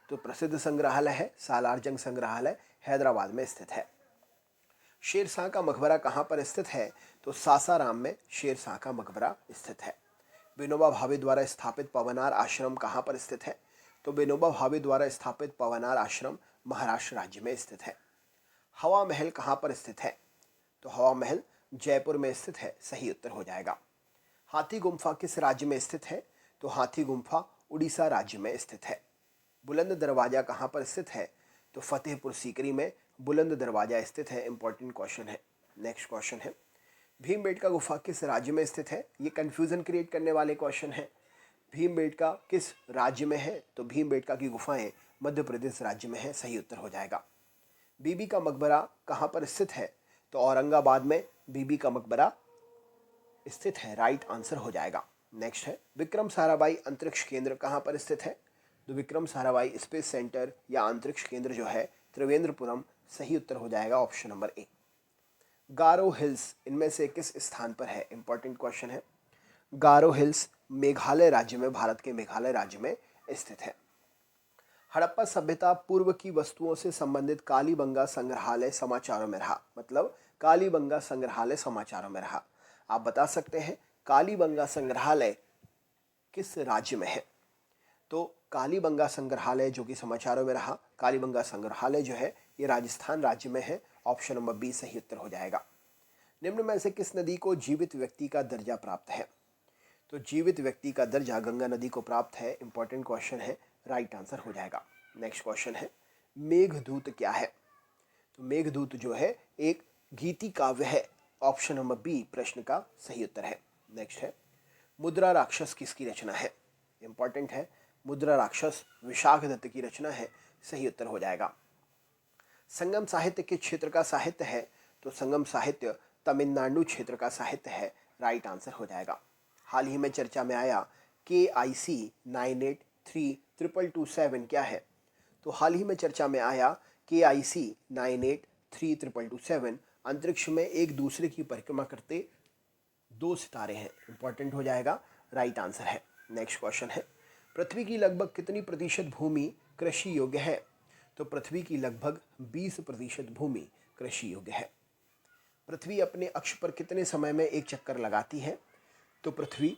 तो प्रसिद्ध संग्रहालय है सालार जंग संग्रहालय, हैदराबाद में स्थित है। शेरशाह का मकबरा कहाँ पर स्थित है? तो सासाराम में शेरशाह का मकबरा स्थित है। विनोबा भावे द्वारा स्थापित पवनार आश्रम कहाँ पर स्थित है? तो विनोबा भावे द्वारा स्थापित पवनार आश्रम महाराष्ट्र राज्य में स्थित है। हवा महल कहाँ पर स्थित है? तो हवा महल जयपुर में स्थित है। सही उत्तर हो जाएगा। हाथी गुम्फा किस राज्य में स्थित है? तो हाथी गुम्फा उड़ीसा राज्य में स्थित है। बुलंद दरवाजा कहाँ पर स्थित है? तो फतेहपुर सीकरी में बुलंद दरवाजा स्थित है। इंपॉर्टेंट क्वेश्चन है। नेक्स्ट क्वेश्चन है, भीमबेटका गुफा किस राज्य में स्थित है? ये कंफ्यूजन क्रिएट करने वाले क्वेश्चन है। भीमबेटका किस राज्य में है? तो भीमबेटका की गुफाएं मध्य प्रदेश राज्य में है। सही उत्तर हो जाएगा। बीबी का मकबरा कहाँ पर स्थित है? तो औरंगाबाद में बीबी का मकबरा स्थित है। राइट आंसर हो जाएगा। नेक्स्ट है, विक्रम साराभाई अंतरिक्ष केंद्र कहाँ पर स्थित है? तो विक्रम साराभाई स्पेस सेंटर या अंतरिक्ष केंद्र जो है त्रिवेंद्रपुरम। सही उत्तर हो जाएगा option number A. Garo hills इनमें से किस स्थान पर है? इंपॉर्टेंट क्वेश्चन है। गारो हिल्स मेघालय राज्य में, भारत के मेघालय राज्य में स्थित है। हड़प्पा सभ्यता पूर्व की वस्तुओं से संबंधित कालीबंगा संग्रहालय समाचारों में रहा। मतलब कालीबंगा संग्रहालय समाचारों में रहा। आप बता सकते हैं कालीबंगा संग्रहालय किस राज्य में है? तो कालीबंगा संग्रहालय जो कि समाचारों में रहा, कालीबंगा संग्रहालय जो है ये राजस्थान राज्य में है। ऑप्शन नंबर बी सही उत्तर हो जाएगा। निम्न में से किस नदी को जीवित व्यक्ति का दर्जा प्राप्त है? तो जीवित व्यक्ति का दर्जा गंगा नदी को प्राप्त है। इंपॉर्टेंट क्वेश्चन है, राइट आंसर हो जाएगा। नेक्स्ट क्वेश्चन है, मेघदूत क्या है? तो मेघदूत जो है एक गीति काव्य है। ऑप्शन नंबर बी प्रश्न का सही उत्तर है। नेक्स्ट है, मुद्रा राक्षस किसकी रचना है? इंपॉर्टेंट है, मुद्रा राक्षस विशाख दत्त की रचना है। सही उत्तर हो जाएगा। संगम साहित्य के क्षेत्र का साहित्य है? तो संगम साहित्य तमिलनाडु क्षेत्र का साहित्य है। राइट आंसर हो जाएगा। हाल ही में चर्चा में आया KIC 983227 क्या है? तो हाल ही में चर्चा में आया KIC 983227 अंतरिक्ष में एक दूसरे की परिक्रमा करते दो सितारे हैं। इंपॉर्टेंट हो जाएगा, राइट आंसर है। नेक्स्ट क्वेश्चन है, पृथ्वी की लगभग कितनी प्रतिशत भूमि कृषि योग्य है? तो पृथ्वी की लगभग 20% भूमि कृषि योग्य है। पृथ्वी अपने अक्ष पर कितने समय में एक चक्कर लगाती है? तो पृथ्वी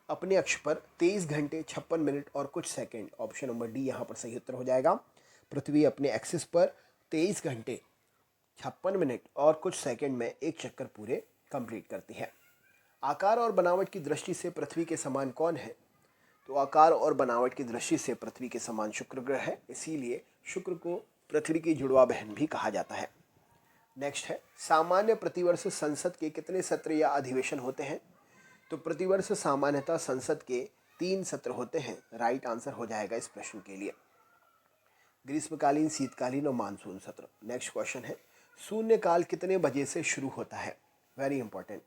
अपने अक्ष पर 23 घंटे 56 मिनट और कुछ सेकंड। ऑप्शन नंबर डी यहाँ पर सही उत्तर हो जाएगा। पृथ्वी अपने एक्सिस पर 23 घंटे 56 मिनट और कुछ सेकंड में एक चक्कर पूरे कंप्लीट करती है। आकार और बनावट की दृष्टि से पृथ्वी के समान कौन है? तो आकार और बनावट की दृष्टि से पृथ्वी के समान शुक्र ग्रह है, इसीलिए शुक्र को पृथ्वी की जुड़वा बहन भी कहा जाता है। नेक्स्ट है, सामान्य प्रतिवर्ष संसद के कितने सत्र या अधिवेशन होते हैं? तो प्रतिवर्ष सामान्यतः संसद के 3 सत्र होते हैं। राइट आंसर हो जाएगा इस प्रश्न के लिए। ग्रीष्मकालीन, शीतकालीन और मानसून सत्र। नेक्स्ट क्वेश्चन है, शून्यकाल कितने बजे से शुरू होता है? Very important.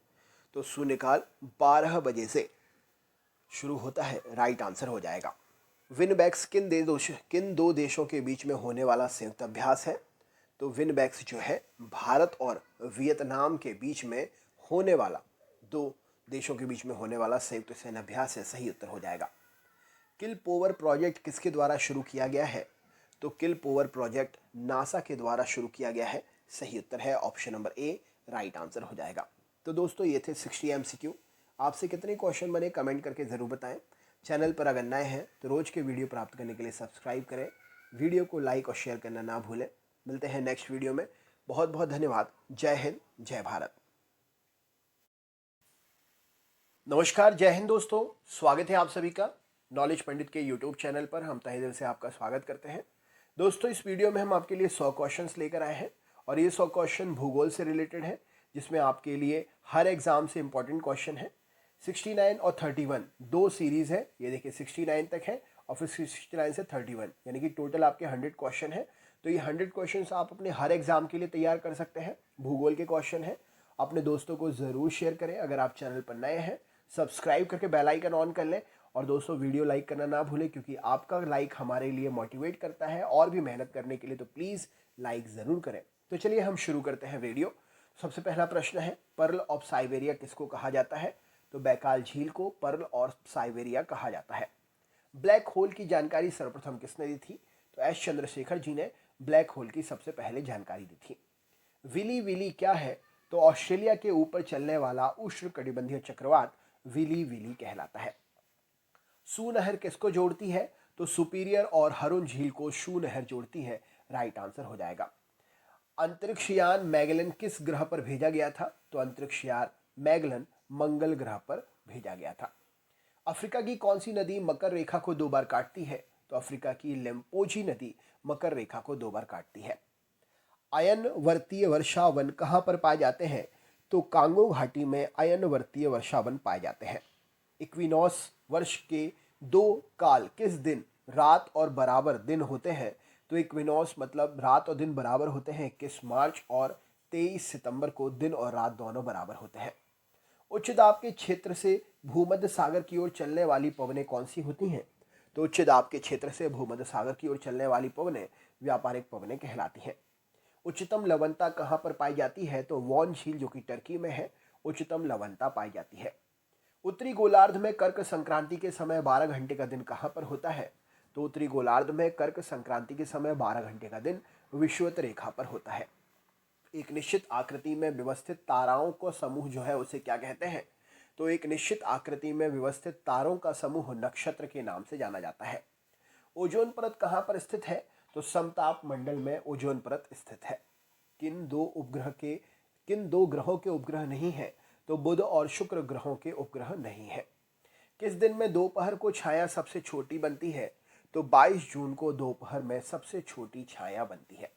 तो शून्यकाल 12 बजे से शुरू होता है। राइट आंसर हो जाएगा। विनबैक्स किन दो देशों के बीच में होने वाला संयुक्त अभ्यास है? तो विनबैक्स जो है भारत और वियतनाम के बीच में होने वाला, दो देशों के बीच में होने वाला संयुक्त सैन्य अभ्यास है। सही उत्तर हो जाएगा। किल पोवर प्रोजेक्ट किसके द्वारा शुरू किया गया है? तो किल पोवर प्रोजेक्ट नासा के द्वारा शुरू किया गया है। सही उत्तर है option number A, right answer हो जाएगा। तो दोस्तों ये थे 60 MCQ। आपसे कितने क्वेश्चन बने कमेंट करके ज़रूर बताएं। चैनल पर अगर नए हैं तो रोज़ के वीडियो प्राप्त करने के लिए सब्सक्राइब करें। वीडियो को लाइक और शेयर करना ना भूलें। मिलते हैं नेक्स्ट वीडियो में। बहुत बहुत धन्यवाद। जय हिंद, जय भारत। नमस्कार, जय हिंद दोस्तों। स्वागत है आप सभी का नॉलेज पंडित के यूट्यूब चैनल पर। हम तहे दिल से आपका स्वागत करते हैं। दोस्तों इस वीडियो में हम आपके लिए 100 क्वेश्चंस लेकर आए हैं और ये 100 क्वेश्चन भूगोल से रिलेटेड है, जिसमें आपके लिए हर एग्जाम से इंपॉर्टेंट क्वेश्चन है। 69 और 31 दो सीरीज़ है। ये देखिए 69 तक है और फिर 69 से 31, यानी कि टोटल आपके 100 क्वेश्चन है। तो ये 100 क्वेश्चन आप अपने हर एग्जाम के लिए तैयार कर सकते हैं। भूगोल के क्वेश्चन है। अपने दोस्तों को ज़रूर शेयर करें। अगर आप चैनल पर नए हैं सब्सक्राइब करके बेल आइकन ऑन कर लें। और दोस्तों वीडियो लाइक करना ना भूलें, क्योंकि आपका लाइक हमारे लिए मोटिवेट करता है और भी मेहनत करने के लिए। तो प्लीज़ लाइक ज़रूर करें। तो चलिए हम शुरू करते हैं वीडियो। सबसे पहला प्रश्न है, पर्ल ऑफ साइबेरिया किसको कहा जाता है? तो बैकाल झील को पर्ल ऑफ साइबेरिया कहा जाता है। ब्लैक होल की जानकारी सर्वप्रथम किसने दी थी? तो एस चंद्रशेखर जी ने ब्लैक होल की सबसे पहले जानकारी दी थी। विली विली क्या है? तो ऑस्ट्रेलिया के ऊपर चलने वाला उष्णकटिबंधीय चक्रवात विली विली कहलाता है। सू नहर किसको जोड़ती है? तो सुपीरियर और हरुन झील को सू नहर जोड़ती है। राइट आंसर हो जाएगा। अंतरिक्षयान मैगलन किस ग्रह पर भेजा गया था? तो अंतरिक्षयान मैगलन मंगल ग्रह पर भेजा गया था। अफ्रीका की कौन सी नदी मकर रेखा को 2 बार काटती है? तो अफ्रीका की लेम्पोजी नदी मकर रेखा को 2 बार काटती है। अयनवर्तीय वर्षावन कहाँ पर पाए जाते हैं? तो कांगो घाटी में अयनवर्तीय वर्षावन पाए जाते हैं। इक्विनॉस वर्ष के 2 काल किस दिन रात और बराबर दिन होते हैं? तो इक्विनॉस मतलब रात और दिन बराबर होते हैं 21 मार्च और 23 सितंबर को दिन और रात दोनों बराबर होते हैं। उच्च दाब के क्षेत्र से भूमध्य सागर की ओर चलने वाली पवनें कौन सी होती हैं? तो उच्च दाब के क्षेत्र से भूमध्य सागर की ओर चलने वाली पवनें व्यापारिक पवनें कहलाती हैं। उच्चतम लवणता कहाँ पर पाई जाती है? तो वॉन झील जो कि टर्की में है, उच्चतम लवणता पाई जाती है। उत्तरी गोलार्ध में कर्क संक्रांति के समय 12 घंटे का दिन कहाँ पर होता है? तो उत्तरी गोलार्ध में कर्क संक्रांति के समय 12 घंटे का दिन विषुवत रेखा पर होता है। एक निश्चित आकृति में व्यवस्थित ताराओं का समूह जो है उसे क्या कहते हैं? तो एक निश्चित आकृति में व्यवस्थित तारों का समूह नक्षत्र के नाम से जाना जाता है। ओजोन परत कहाँ पर स्थित है? तो समताप मंडल में ओजोन परत स्थित है। किन दो ग्रहों के उपग्रह नहीं है? तो बुध और शुक्र ग्रहों के उपग्रह नहीं है। किस दिन में दोपहर को छाया सबसे छोटी बनती है? तो 22 जून को दोपहर में सबसे छोटी छाया बनती है।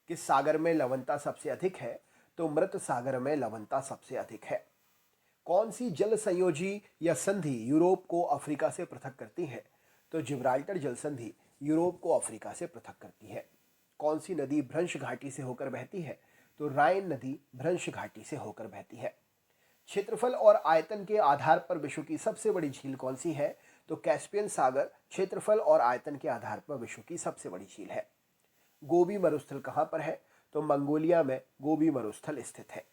किस सागर में लवणता सबसे अधिक है? तो मृत सागर में लवणता सबसे अधिक है। कौन सी जल संयोजी या संधि यूरोप को अफ्रीका से पृथक करती है? तो जिब्राल्टर जल संधि यूरोप को अफ्रीका से पृथक करती है। कौन सी नदी भ्रंश घाटी से होकर बहती है? तो राइन नदी भ्रंश घाटी से होकर बहती है। क्षेत्रफल और आयतन के आधार पर विश्व की सबसे बड़ी झील कौन सी है? तो कैस्पियन सागर क्षेत्रफल और आयतन के आधार पर विश्व की सबसे बड़ी झील है। गोबी मरुस्थल कहाँ पर है? तो मंगोलिया में गोबी मरुस्थल स्थित है।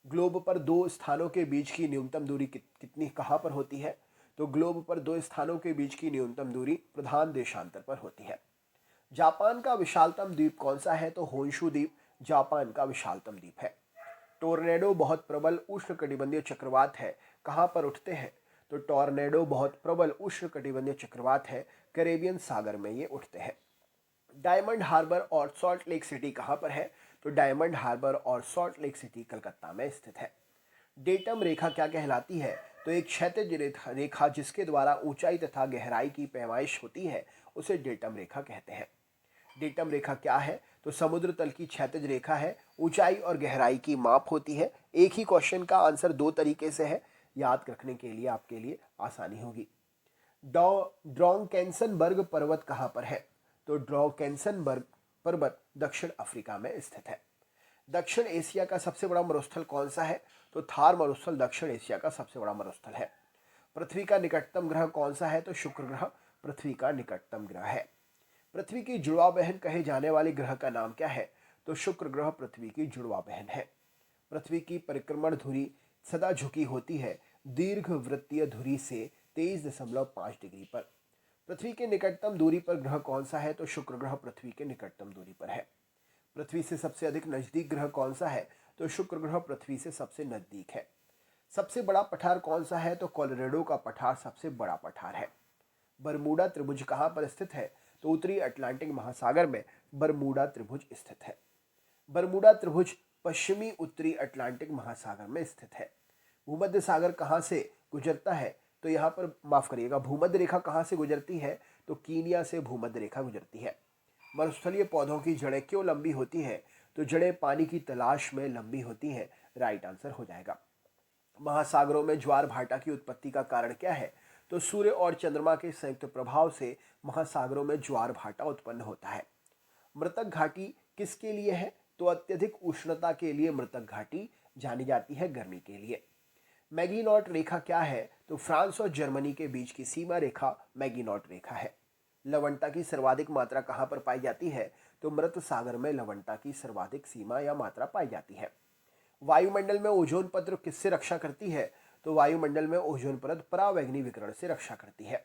ग्लोब पर दो स्थानों के बीच की न्यूनतम दूरी कितनी कहाँ पर होती है? तो ग्लोब पर दो स्थानों के बीच की न्यूनतम दूरी प्रधान देशांतर पर होती है। जापान का विशालतम द्वीप कौन सा है? तो होन्शु द्वीप जापान का विशालतम द्वीप है। टोर्नेडो बहुत प्रबल उष्णकटिबंधीय चक्रवात है, कहाँ पर उठते हैं? तो टोर्नेडो बहुत प्रबल उष्णकटिबंधीय चक्रवात है, कैरेबियन सागर में ये उठते हैं। डायमंड हार्बर और सॉल्ट लेक सिटी कहाँ पर है? तो डायमंड हार्बर और सॉल्ट लेक सिटी कलकत्ता में स्थित है। डेटम रेखा क्या कहलाती है? तो एक क्षैतिज रेखा जिसके द्वारा ऊंचाई तथा गहराई की पैमाइश होती है उसे डेटम रेखा कहते हैं। डेटम रेखा क्या है? तो समुद्र तल की क्षैतिज रेखा है, ऊंचाई और गहराई की माप होती है। एक ही क्वेश्चन का आंसर दो तरीके से है, याद रखने के लिए आपके लिए आसानी होगी। ड्रॉन्केंसनबर्ग पर्वत कहाँ पर है? तो ड्रॉन्केंसनबर्ग पर्वत दक्षिण अफ्रीका में स्थित है। दक्षिण एशिया का सबसे बड़ा मरुस्थल कौन सा है? तो थार मरुस्थल दक्षिण एशिया का सबसे बड़ा मरुस्थल है। पृथ्वी का निकटतम ग्रह कौन सा है? तो शुक्र ग्रह पृथ्वी का निकटतम ग्रह है। पृथ्वी की जुड़वा बहन कहे जाने वाले ग्रह का नाम क्या है? तो शुक्र ग्रह पृथ्वी की जुड़वा बहन है। पृथ्वी की परिक्रमण धुरी सदा झुकी होती है दीर्घ वृत्तीय धुरी से 23.5 डिग्री पर। पृथ्वी के निकटतम दूरी पर ग्रह कौन सा है? तो शुक्र ग्रह पृथ्वी के निकटतम दूरी पर है। पृथ्वी से सबसे अधिक नजदीक ग्रह कौन सा है? तो शुक्र ग्रह पृथ्वी से सबसे नजदीक है। सबसे बड़ा पठार कौन सा है? तो कोलोराडो का पठार सबसे बड़ा पठार है। बरमूडा त्रिभुज कहाँ पर स्थित है? तो उत्तरी अटलांटिक महासागर में बरमूडा त्रिभुज स्थित है। बरमूडा त्रिभुज पश्चिमी उत्तरी अटलांटिक महासागर में स्थित है। भूमध्य सागर कहाँ से गुजरता है? तो यहाँ पर माफ करिएगा, भूमध्य रेखा कहाँ से गुजरती है? तो कीनिया से भूमध्य रेखा गुजरती है। मरुस्थलीय पौधों की जड़ें क्यों लंबी होती हैं? तो जड़ें पानी की तलाश में लंबी होती हैं। राइट आंसर हो जाएगा। महासागरों में ज्वार भाटा की उत्पत्ति का कारण क्या है? तो सूर्य और चंद्रमा के संयुक्त प्रभाव से महासागरों में ज्वार भाटा उत्पन्न होता है। मृतक घाटी किसके लिए है? तो अत्यधिक उष्णता के लिए मृतक घाटी जानी जाती है, गर्मी के लिए। मैगीनॉट रेखा क्या है? तो फ्रांस और जर्मनी के बीच की सीमा रेखा मैगीनॉट रेखा है। लवणता की सर्वाधिक मात्रा कहाँ पर पाई जाती है? तो मृत सागर में लवणता की सर्वाधिक सीमा या मात्रा पाई जाती है। वायुमंडल में ओजोन परत किससे रक्षा करती है? तो वायुमंडल में ओजोन परत परावैंगनी विकिरण से रक्षा करती है।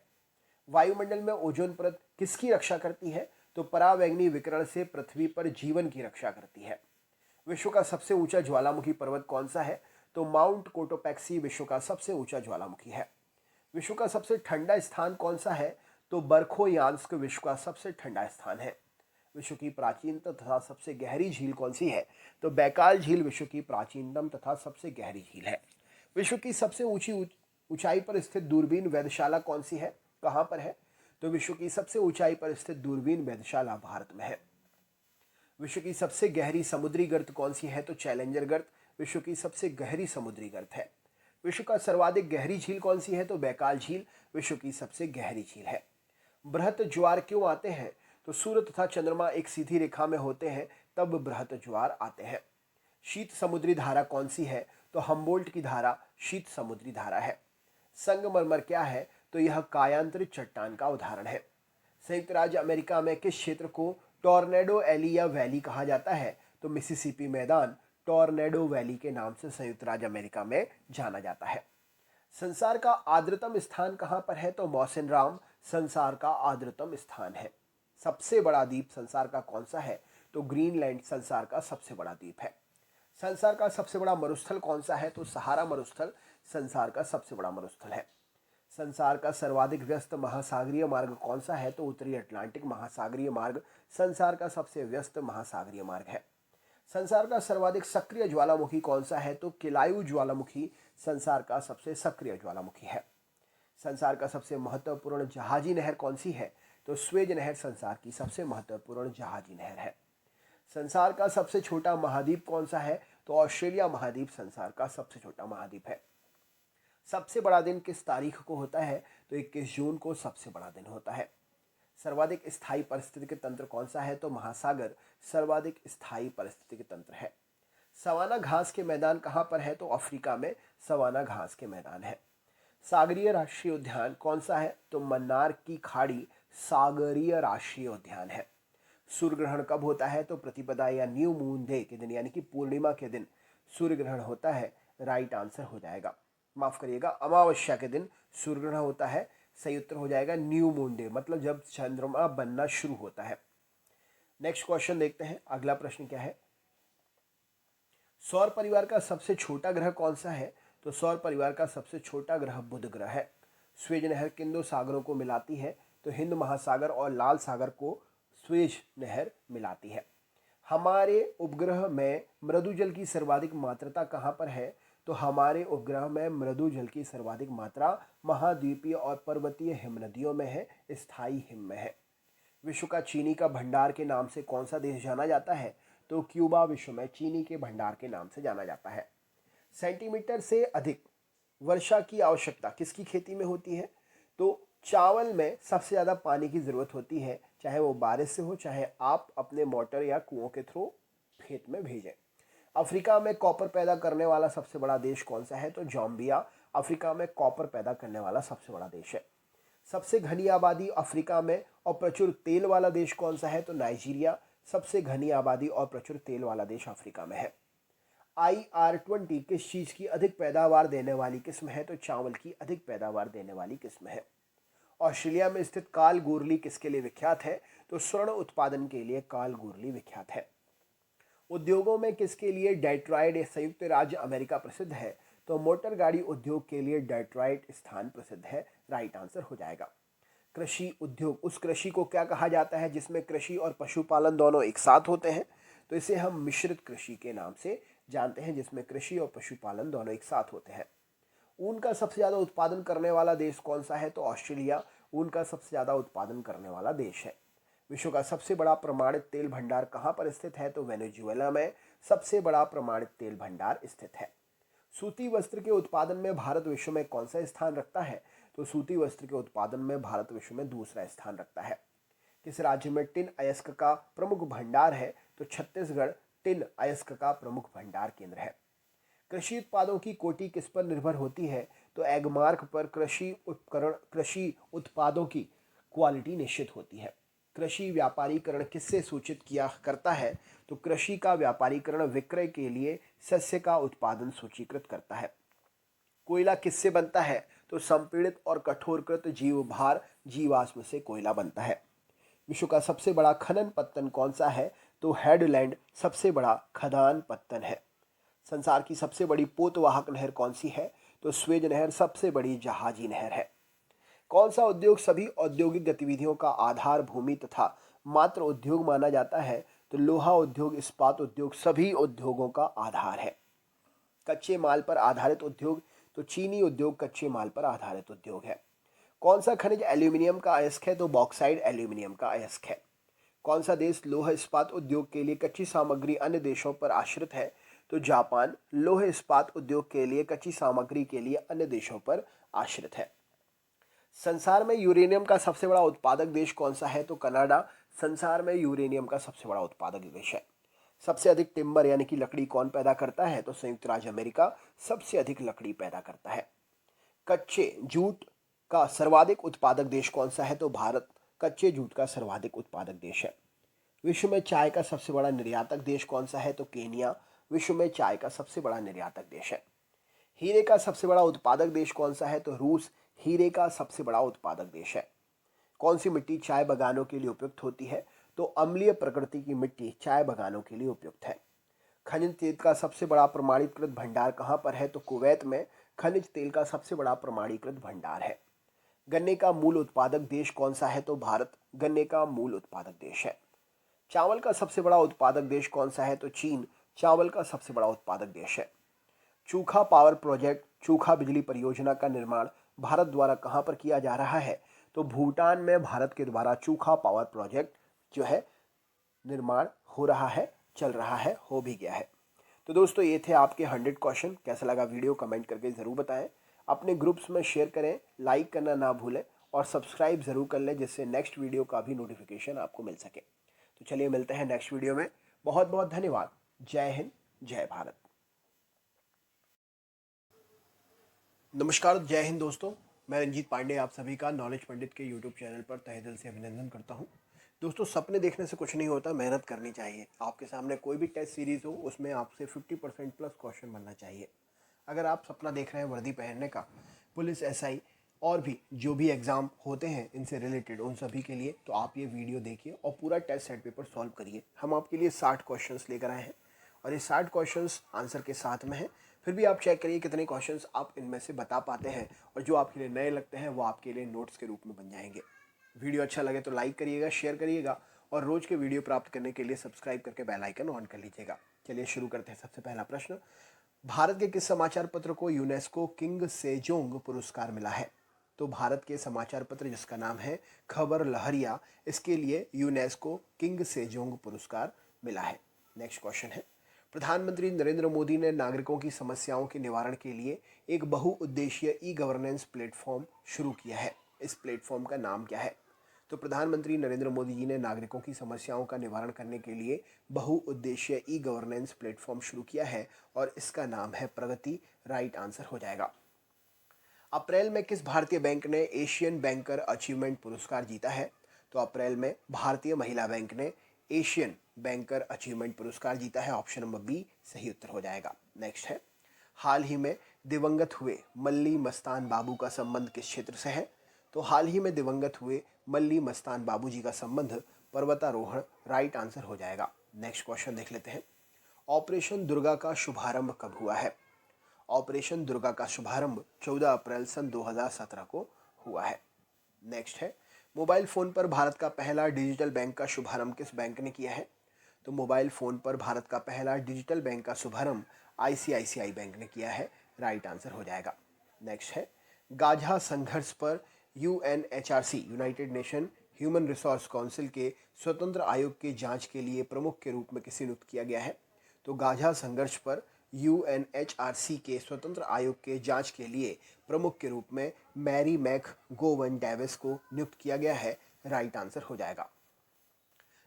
वायुमंडल में ओजोन परत किसकी रक्षा करती है? तो परावैंगनी विकिरण से पृथ्वी पर जीवन की रक्षा करती है। विश्व का सबसे ऊंचा ज्वालामुखी पर्वत कौन सा है? तो माउंट कोटोपैक्सी विश्व का सबसे ऊंचा ज्वालामुखी है। विश्व का सबसे ठंडा स्थान कौन सा है? तो बरखोयान्स्क विश्व का सबसे ठंडा स्थान है। विश्व की प्राचीनतम तथा सबसे गहरी झील कौन सी है? तो बैकाल झील विश्व की प्राचीनतम तथा सबसे गहरी झील है। विश्व की सबसे ऊंचाई पर स्थित दूरबीन वेधशाला कौन सी है? कहाँ पर है? तो विश्व की सबसे ऊंचाई पर स्थित दूरबीन वेधशाला भारत में है। विश्व की सबसे गहरी समुद्री गर्त कौन सी है? तो चैलेंजर गर्त विश्व की सबसे गहरी समुद्री गर्त है। विश्व का सर्वाधिक गहरी झील कौन सी है? तो बैकाल झील विश्व की सबसे गहरी झील है। बृहत ज्वार क्यों आते हैं? तो सूर्य तथा चंद्रमा एक सीधी रेखा में होते हैं तब बृहत ज्वार आते हैं। शीत समुद्री धारा कौन सी है? तो हम्बोल्ट की धारा शीत समुद्री धारा है। संगमरमर क्या है? तो यह कायांतरित चट्टान का उदाहरण है। संयुक्त राज्य अमेरिका में किस क्षेत्र को टॉर्नेडो एली या वैली कहा जाता है? तो मिसिसिपी मैदान टॉर्नेडो वैली के नाम से संयुक्त राज्य अमेरिका में जाना जाता है। संसार का आर्द्रतम स्थान कहाँ पर है? तो मौसिनराम संसार का आर्द्रतम स्थान है। सबसे बड़ा द्वीप संसार का कौन सा है? तो ग्रीनलैंड संसार का सबसे बड़ा द्वीप है। संसार का सबसे बड़ा मरुस्थल कौन सा है? तो सहारा मरुस्थल संसार का सबसे बड़ा मरुस्थल है। संसार का सर्वाधिक व्यस्त महासागरीय मार्ग कौन सा है? तो उत्तरी अटलांटिक महासागरीय मार्ग संसार का सबसे व्यस्त महासागरीय मार्ग है। संसार का सर्वाधिक सक्रिय ज्वालामुखी कौन सा है? तो किलायू ज्वालामुखी संसार का सबसे सक्रिय ज्वालामुखी है। संसार का सबसे महत्वपूर्ण जहाजी नहर कौन सी है? तो स्वेज नहर संसार की सबसे महत्वपूर्ण जहाजी नहर है। संसार का सबसे छोटा महाद्वीप कौन सा है? तो ऑस्ट्रेलिया महाद्वीप संसार का सबसे छोटा महाद्वीप है। सबसे बड़ा दिन किस तारीख को होता है? तो 21 जून को सबसे बड़ा दिन होता है। सर्वाधिक स्थायी पारिस्थितिक तंत्र कौन सा है? तो महासागर सर्वाधिक स्थायी पारिस्थितिक तंत्र है। सवाना घास के मैदान कहाँ पर है? तो अफ्रीका में सवाना घास के मैदान है। सागरीय राष्ट्रीय उद्यान कौन सा है? तो मन्नार की खाड़ी सागरीय राष्ट्रीय उद्यान है। सूर्य ग्रहण कब होता है? तो प्रतिपदा या न्यू मून डे के दिन यानी कि पूर्णिमा के दिन सूर्य ग्रहण होता है। राइट आंसर हो जाएगा, माफ करिएगा, अमावस्या के दिन सूर्य ग्रहण होता है। सही उत्तर हो जाएगा न्यू मून डे, मतलब जब चंद्रमा बनना शुरू होता है। नेक्स्ट क्वेश्चन देखते हैं, अगला प्रश्न क्या है। सौर परिवार का सबसे छोटा ग्रह कौन सा है? तो सौर परिवार का सबसे छोटा ग्रह बुध ग्रह है। स्वेज नहर किन दो सागरों को मिलाती है? तो हिंद महासागर और लाल सागर को स्वेज नहर मिलाती है। हमारे उपग्रह में मृदु जल की सर्वाधिक मात्रा कहाँ पर है? तो हमारे उपग्रह में मृदु जल की सर्वाधिक मात्रा महाद्वीपीय और पर्वतीय हिमनदियों में है, स्थायी हिम में है। विश्व का चीनी का भंडार के नाम से कौन सा देश जाना जाता है? तो क्यूबा विश्व में चीनी के भंडार के नाम से जाना जाता है। सेंटीमीटर से अधिक वर्षा की आवश्यकता किसकी खेती में होती है? तो चावल में सबसे ज़्यादा पानी की ज़रूरत होती है, चाहे वो बारिश से हो, चाहे आप अपने मोटर या कुओं के थ्रू खेत में भेजें। अफ्रीका में कॉपर पैदा करने वाला सबसे बड़ा देश कौन सा है? तो जाम्बिया अफ्रीका में कॉपर पैदा करने वाला सबसे बड़ा देश है। सबसे घनी आबादी अफ्रीका में और प्रचुर तेल वाला देश कौन सा है? तो नाइजीरिया सबसे घनी आबादी और प्रचुर तेल वाला देश अफ्रीका में है। IR-20 किस चीज़ की अधिक पैदावार देने वाली किस्म है? तो चावल की अधिक पैदावार देने वाली किस्म है। ऑस्ट्रेलिया में स्थित कालगोरली किसके लिए विख्यात है? तो स्वर्ण उत्पादन के लिए कालगोरली विख्यात है। उद्योगों में किसके लिए डेट्रॉयट संयुक्त राज्य अमेरिका प्रसिद्ध है? तो मोटर गाड़ी उद्योग के लिए डेट्रॉयट स्थान प्रसिद्ध है। राइट आंसर हो जाएगा। कृषि उद्योग, उस कृषि को क्या कहा जाता है जिसमें कृषि और पशुपालन दोनों एक साथ होते हैं? तो इसे हम मिश्रित कृषि के नाम से जानते हैं, जिसमें कृषि और पशुपालन दोनों एक साथ होते हैं। ऊन का सबसे ज़्यादा उत्पादन करने वाला देश कौन सा है? तो ऑस्ट्रेलिया ऊन का सबसे ज़्यादा उत्पादन करने वाला देश है। विश्व का सबसे बड़ा प्रमाणित तेल भंडार कहाँ पर स्थित है? तो वेनेजुएला में सबसे बड़ा प्रमाणित तेल भंडार स्थित है। सूती वस्त्र के उत्पादन में भारत विश्व में कौन सा स्थान रखता है? तो सूती वस्त्र के उत्पादन में भारत विश्व में दूसरा स्थान रखता है। किस राज्य में टिन अयस्क का प्रमुख भंडार है? तो छत्तीसगढ़ टिन अयस्क का प्रमुख भंडार केंद्र है। कृषि उत्पादों की कोटि किस पर निर्भर होती है? तो एगमार्क पर कृषि उपकरण, कृषि उत्पादों की क्वालिटी निश्चित होती है। कृषि व्यापारीकरण किससे सूचित किया करता है? तो कृषि का व्यापारीकरण विक्रय के लिए सस्य का उत्पादन सूचीकृत करता है। कोयला किससे बनता है? तो संपीड़ित और कठोरकृत जीव भार जीवाश्म से कोयला बनता है। विश्व का सबसे बड़ा खनन पत्तन कौन सा है? तो हेडलैंड सबसे बड़ा खदान पत्तन है। संसार की सबसे बड़ी पोतवाहक नहर कौन सी है? तो स्वेज नहर सबसे बड़ी जहाजी नहर है। कौन सा उद्योग सभी औद्योगिक गतिविधियों का आधार भूमि तथा मात्र उद्योग माना जाता है? तो लोहा उद्योग, इस्पात उद्योग सभी उद्योगों का आधार है। कच्चे माल पर आधारित उद्योग, तो चीनी उद्योग कच्चे माल पर आधारित उद्योग है। कौन सा खनिज एल्यूमिनियम का अयस्क है? तो बॉक्साइड एल्यूमिनियम का अयस्क है। कौन सा देश लोह इस्पात उद्योग के लिए कच्ची सामग्री अन्य देशों पर आश्रित है? तो जापान लोह इस्पात उद्योग के लिए कच्ची सामग्री के लिए अन्य देशों पर आश्रित है। संसार में यूरेनियम का सबसे बड़ा उत्पादक देश कौन सा है? तो कनाडा संसार में यूरेनियम का सबसे बड़ा उत्पादक देश है। सबसे अधिक टिम्बर यानी कि लकड़ी कौन पैदा करता है? तो संयुक्त राज्य अमेरिका सबसे अधिक लकड़ी पैदा करता है। कच्चे जूट का सर्वाधिक उत्पादक देश कौन सा है? तो भारत कच्चे जूट का सर्वाधिक उत्पादक देश है। विश्व में चाय का सबसे बड़ा निर्यातक देश कौन सा है? तो केनिया विश्व में चाय का सबसे बड़ा निर्यातक देश है। हीरे का सबसे बड़ा उत्पादक देश कौन सा है? तो रूस हीरे का सबसे बड़ा उत्पादक देश है। कौन सी मिट्टी चाय बागानों के लिए उपयुक्त होती है? तो अम्लीय प्रकृति की मिट्टी चाय बागानों के लिए उपयुक्त है। खनिज तेल का सबसे बड़ा प्रमाणीकृत भंडार कहाँ पर है? तो कुवैत में खनिज तेल का सबसे बड़ा प्रमाणीकृत भंडार है। गन्ने का मूल उत्पादक देश कौन सा है? तो भारत गन्ने का मूल उत्पादक देश है। चावल का सबसे बड़ा उत्पादक देश कौन सा है? तो चीन चावल का सबसे बड़ा उत्पादक देश है। चूखा पावर प्रोजेक्ट चूखा बिजली परियोजना का निर्माण भारत द्वारा कहां पर किया जा रहा है? तो भूटान में भारत के द्वारा चूखा पावर प्रोजेक्ट जो है निर्माण हो रहा है, चल रहा है, हो भी गया है। तो दोस्तों ये थे आपके 100 क्वेश्चन। कैसा लगा वीडियो कमेंट करके ज़रूर बताएं। अपने ग्रुप्स में शेयर करें, लाइक करना ना भूलें और सब्सक्राइब ज़रूर कर लें, जिससे नेक्स्ट वीडियो का भी नोटिफिकेशन आपको मिल सके। तो चलिए मिलते हैं नेक्स्ट वीडियो में। बहुत बहुत धन्यवाद। जय हिंद, जय भारत। नमस्कार, जय हिंद दोस्तों। मैं रंजीत पांडे आप सभी का नॉलेज पंडित के यूट्यूब चैनल पर तहे दिल से अभिनंदन करता हूं। दोस्तों सपने देखने से कुछ नहीं होता, मेहनत करनी चाहिए। आपके सामने कोई भी टेस्ट सीरीज़ हो, उसमें आपसे 50% प्लस क्वेश्चन बनना चाहिए। अगर आप सपना देख रहे हैं वर्दी पहनने का, पुलिस, एसआई और भी जो भी एग्ज़ाम होते हैं इनसे रिलेटेड, उन सभी के लिए, तो आप ये वीडियो देखिए और पूरा टेस्ट सेट पेपर सॉल्व करिए। हम आपके लिए 60 क्वेश्चंस लेकर आए हैं और ये 60 क्वेश्चंस आंसर के साथ में हैं। फिर भी आप चेक करिए कितने क्वेश्चंस आप इनमें से बता पाते हैं, और जो आपके लिए नए लगते हैं वो आपके लिए नोट्स के रूप में बन जाएंगे। वीडियो अच्छा लगे तो लाइक करिएगा, शेयर करिएगा और रोज़ के वीडियो प्राप्त करने के लिए सब्सक्राइब करके बेल आइकन ऑन कर लीजिएगा। चलिए शुरू करते हैं। सबसे पहला प्रश्न, भारत के किस समाचार पत्र को यूनेस्को किंग सेजोंग पुरस्कार मिला है? तो भारत के समाचार पत्र जिसका नाम है खबर लहरिया, इसके लिए यूनेस्को किंग सेजोंग पुरस्कार मिला है। नेक्स्ट क्वेश्चन है, प्रधानमंत्री नरेंद्र मोदी ने नागरिकों की समस्याओं के निवारण के लिए एक बहुउद्देशीय ई गवर्नेंस प्लेटफॉर्म शुरू किया है। इस प्लेटफॉर्म का नाम क्या है? तो प्रधानमंत्री नरेंद्र मोदी जी ने नागरिकों की समस्याओं का निवारण करने के लिए बहुउद्देशीय ई गवर्नेंस प्लेटफॉर्म शुरू किया है और इसका नाम है प्रगति। राइट आंसर हो जाएगा। अप्रैल में किस भारतीय बैंक ने एशियन बैंकर अचीवमेंट पुरस्कार जीता है? तो अप्रैल में भारतीय महिला बैंक ने एशियन बैंकर अचीवमेंट पुरस्कार जीता है। ऑप्शन नंबर बी सही उत्तर हो जाएगा। नेक्स्ट है, हाल ही में दिवंगत हुए मल्ली मस्तान बाबू का संबंध किस क्षेत्र से है? तो हाल ही में दिवंगत हुए मल्ली मस्तान बाबू जी का संबंध पर्वतारोहण। राइट आंसर हो जाएगा। नेक्स्ट क्वेश्चन देख लेते हैं, ऑपरेशन दुर्गा का शुभारंभ कब हुआ है? ऑपरेशन दुर्गा का शुभारंभ 14 अप्रैल सन 2017 को हुआ है। नेक्स्ट है, मोबाइल फ़ोन पर भारत का पहला डिजिटल बैंक का शुभारंभ किस बैंक ने किया है? तो मोबाइल फ़ोन पर भारत का पहला डिजिटल बैंक का शुभारंभ आईसीआईसीआई बैंक ने किया है। राइट आंसर हो जाएगा। नेक्स्ट है, गाझा संघर्ष पर UNHRC United nation human resource council के स्वतंत्र आयोग के जांच के लिए प्रमुख के रूप में किसे नियुक्त किया गया है? तो गाझा संघर्ष पर यूएनएचआरसी के स्वतंत्र आयोग के जांच के लिए प्रमुख के रूप में मैरी मैक गोवन डेविस को नियुक्त किया गया है। राइट आंसर हो जाएगा।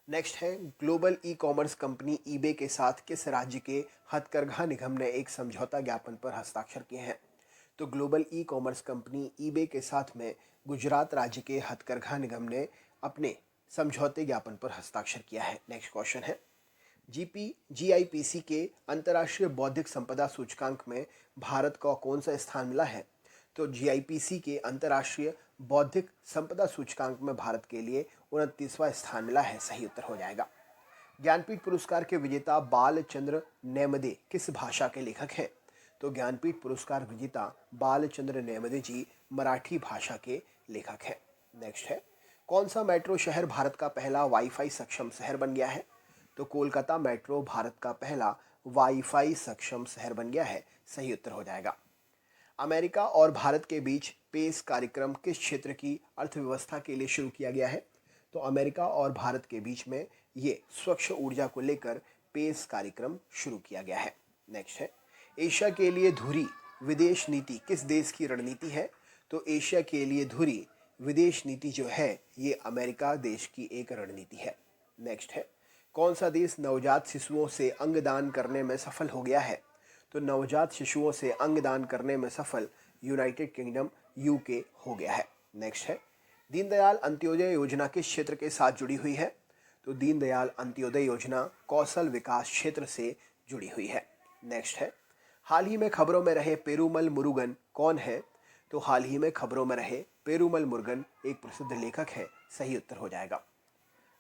नेक्स्ट है, global e commerce company eBay के साथ किस राज्य के हथकरघा निगम ने एक समझौता ज्ञापन पर हस्ताक्षर किए हैं? तो global e commerce company eBay के साथ में गुजरात राज्य के हथकरघा निगम ने अपने समझौते ज्ञापन पर हस्ताक्षर किया है। नेक्स्ट क्वेश्चन है, जीआईपीसी के अंतर्राष्ट्रीय बौद्धिक संपदा सूचकांक में भारत को कौन सा स्थान मिला है? तो जीआईपीसी के अंतर्राष्ट्रीय बौद्धिक संपदा सूचकांक में भारत के लिए 29वां स्थान मिला है। सही उत्तर हो जाएगा। ज्ञानपीठ पुरस्कार के विजेता बालचंद्र नेमदे किस भाषा के लेखक हैं? तो ज्ञानपीठ पुरस्कार विजेता बालचंद्र नेमदे जी मराठी भाषा के लेखक हैं। नेक्स्ट है, कौन सा मेट्रो शहर भारत का पहला वाईफाई सक्षम शहर बन गया है? तो कोलकाता मेट्रो भारत का पहला वाईफाई सक्षम शहर बन गया है। सही उत्तर हो जाएगा। अमेरिका और भारत के बीच पेस कार्यक्रम किस क्षेत्र की अर्थव्यवस्था के लिए शुरू किया गया है? तो अमेरिका और भारत के बीच में ये स्वच्छ ऊर्जा को लेकर पेस कार्यक्रम शुरू किया गया है। नेक्स्ट है, एशिया के लिए धुरी विदेश नीति किस देश की रणनीति है? तो एशिया के लिए धुरी विदेश नीति जो है ये अमेरिका देश की एक रणनीति है। नेक्स्ट है, कौन सा देश नवजात शिशुओं से अंगदान करने में सफल हो गया है? तो नवजात शिशुओं से अंगदान करने में सफल यूनाइटेड किंगडम यूके हो गया है। नेक्स्ट है, दीनदयाल अंत्योदय योजना किस क्षेत्र के साथ जुड़ी हुई है? तो दीनदयाल अंत्योदय योजना कौशल विकास क्षेत्र से जुड़ी हुई है। नेक्स्ट है, हाल ही में खबरों में रहे पेरूमल मुरुगन कौन है? तो हाल ही में खबरों में रहे पेरूमल मुरुगन एक प्रसिद्ध लेखक है। सही उत्तर हो जाएगा।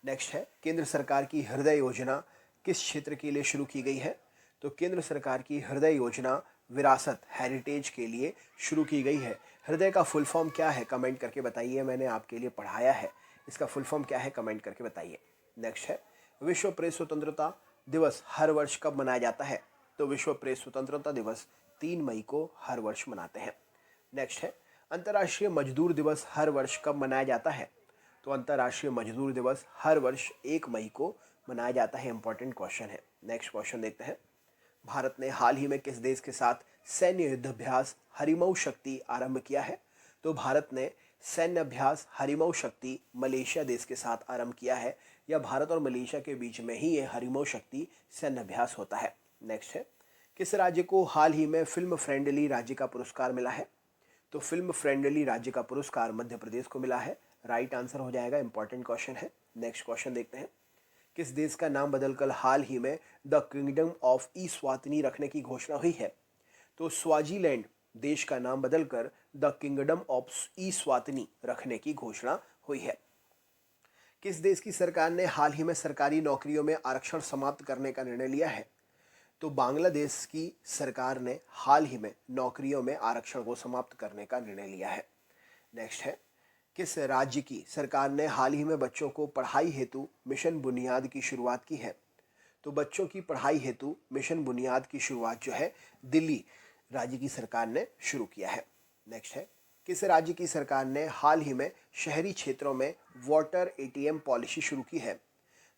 नेक्स्ट है, केंद्र सरकार की हृदय योजना किस क्षेत्र के लिए शुरू की गई है? तो केंद्र सरकार की हृदय योजना विरासत हेरिटेज के लिए शुरू की गई है। हृदय का फुल फॉर्म क्या है? कमेंट करके बताइए, मैंने आपके लिए पढ़ाया है। इसका फुल फॉर्म क्या है? कमेंट करके बताइए। नेक्स्ट है, विश्व प्रेस स्वतंत्रता दिवस हर वर्ष कब मनाया जाता है? तो विश्व प्रेस स्वतंत्रता दिवस 3 मई को हर वर्ष मनाते हैं। नेक्स्ट है, अंतर्राष्ट्रीय मजदूर दिवस हर वर्ष कब मनाया जाता है? तो अंतर्राष्ट्रीय मजदूर दिवस हर वर्ष 1 मई को मनाया जाता है। इंपॉर्टेंट क्वेश्चन है। नेक्स्ट क्वेश्चन देखते हैं। भारत ने हाल ही में किस देश के साथ सैन्य युद्धाभ्यास हरिमऊ शक्ति आरंभ किया है? तो भारत ने सैन्य अभ्यास हरिमऊ शक्ति मलेशिया देश के साथ आरंभ किया है, या भारत और मलेशिया के बीच में ही ये हरिमऊ शक्ति सैन्य अभ्यास होता है। नेक्स्ट है, किस राज्य को हाल ही में फिल्म फ्रेंडली राज्य का पुरस्कार मिला है? तो फिल्म फ्रेंडली राज्य का पुरस्कार मध्य प्रदेश को मिला है। राइट आंसर हो जाएगा। इंपॉर्टेंट क्वेश्चन है। नेक्स्ट क्वेश्चन देखते हैं। किस देश का नाम बदलकर हाल ही में द किंगडम ऑफ ईस्वातिनी रखने की घोषणा हुई है? तो स्वाजीलैंड देश का नाम बदलकर द किंगडम ऑफ ईस्वातिनी रखने की घोषणा हुई है। किस देश की सरकार ने हाल ही में सरकारी नौकरियों में आरक्षण समाप्त करने का निर्णय लिया है? तो बांग्लादेश की सरकार ने हाल ही में नौकरियों में आरक्षण को समाप्त करने का निर्णय लिया है। नेक्स्ट है, किस राज्य की सरकार ने हाल ही में बच्चों को पढ़ाई हेतु मिशन बुनियाद की शुरुआत की है? तो बच्चों की पढ़ाई हेतु मिशन बुनियाद की शुरुआत जो है दिल्ली राज्य की सरकार ने शुरू किया है। नेक्स्ट है, किस राज्य की सरकार ने हाल ही में शहरी क्षेत्रों में वाटर एटीएम पॉलिसी शुरू की है?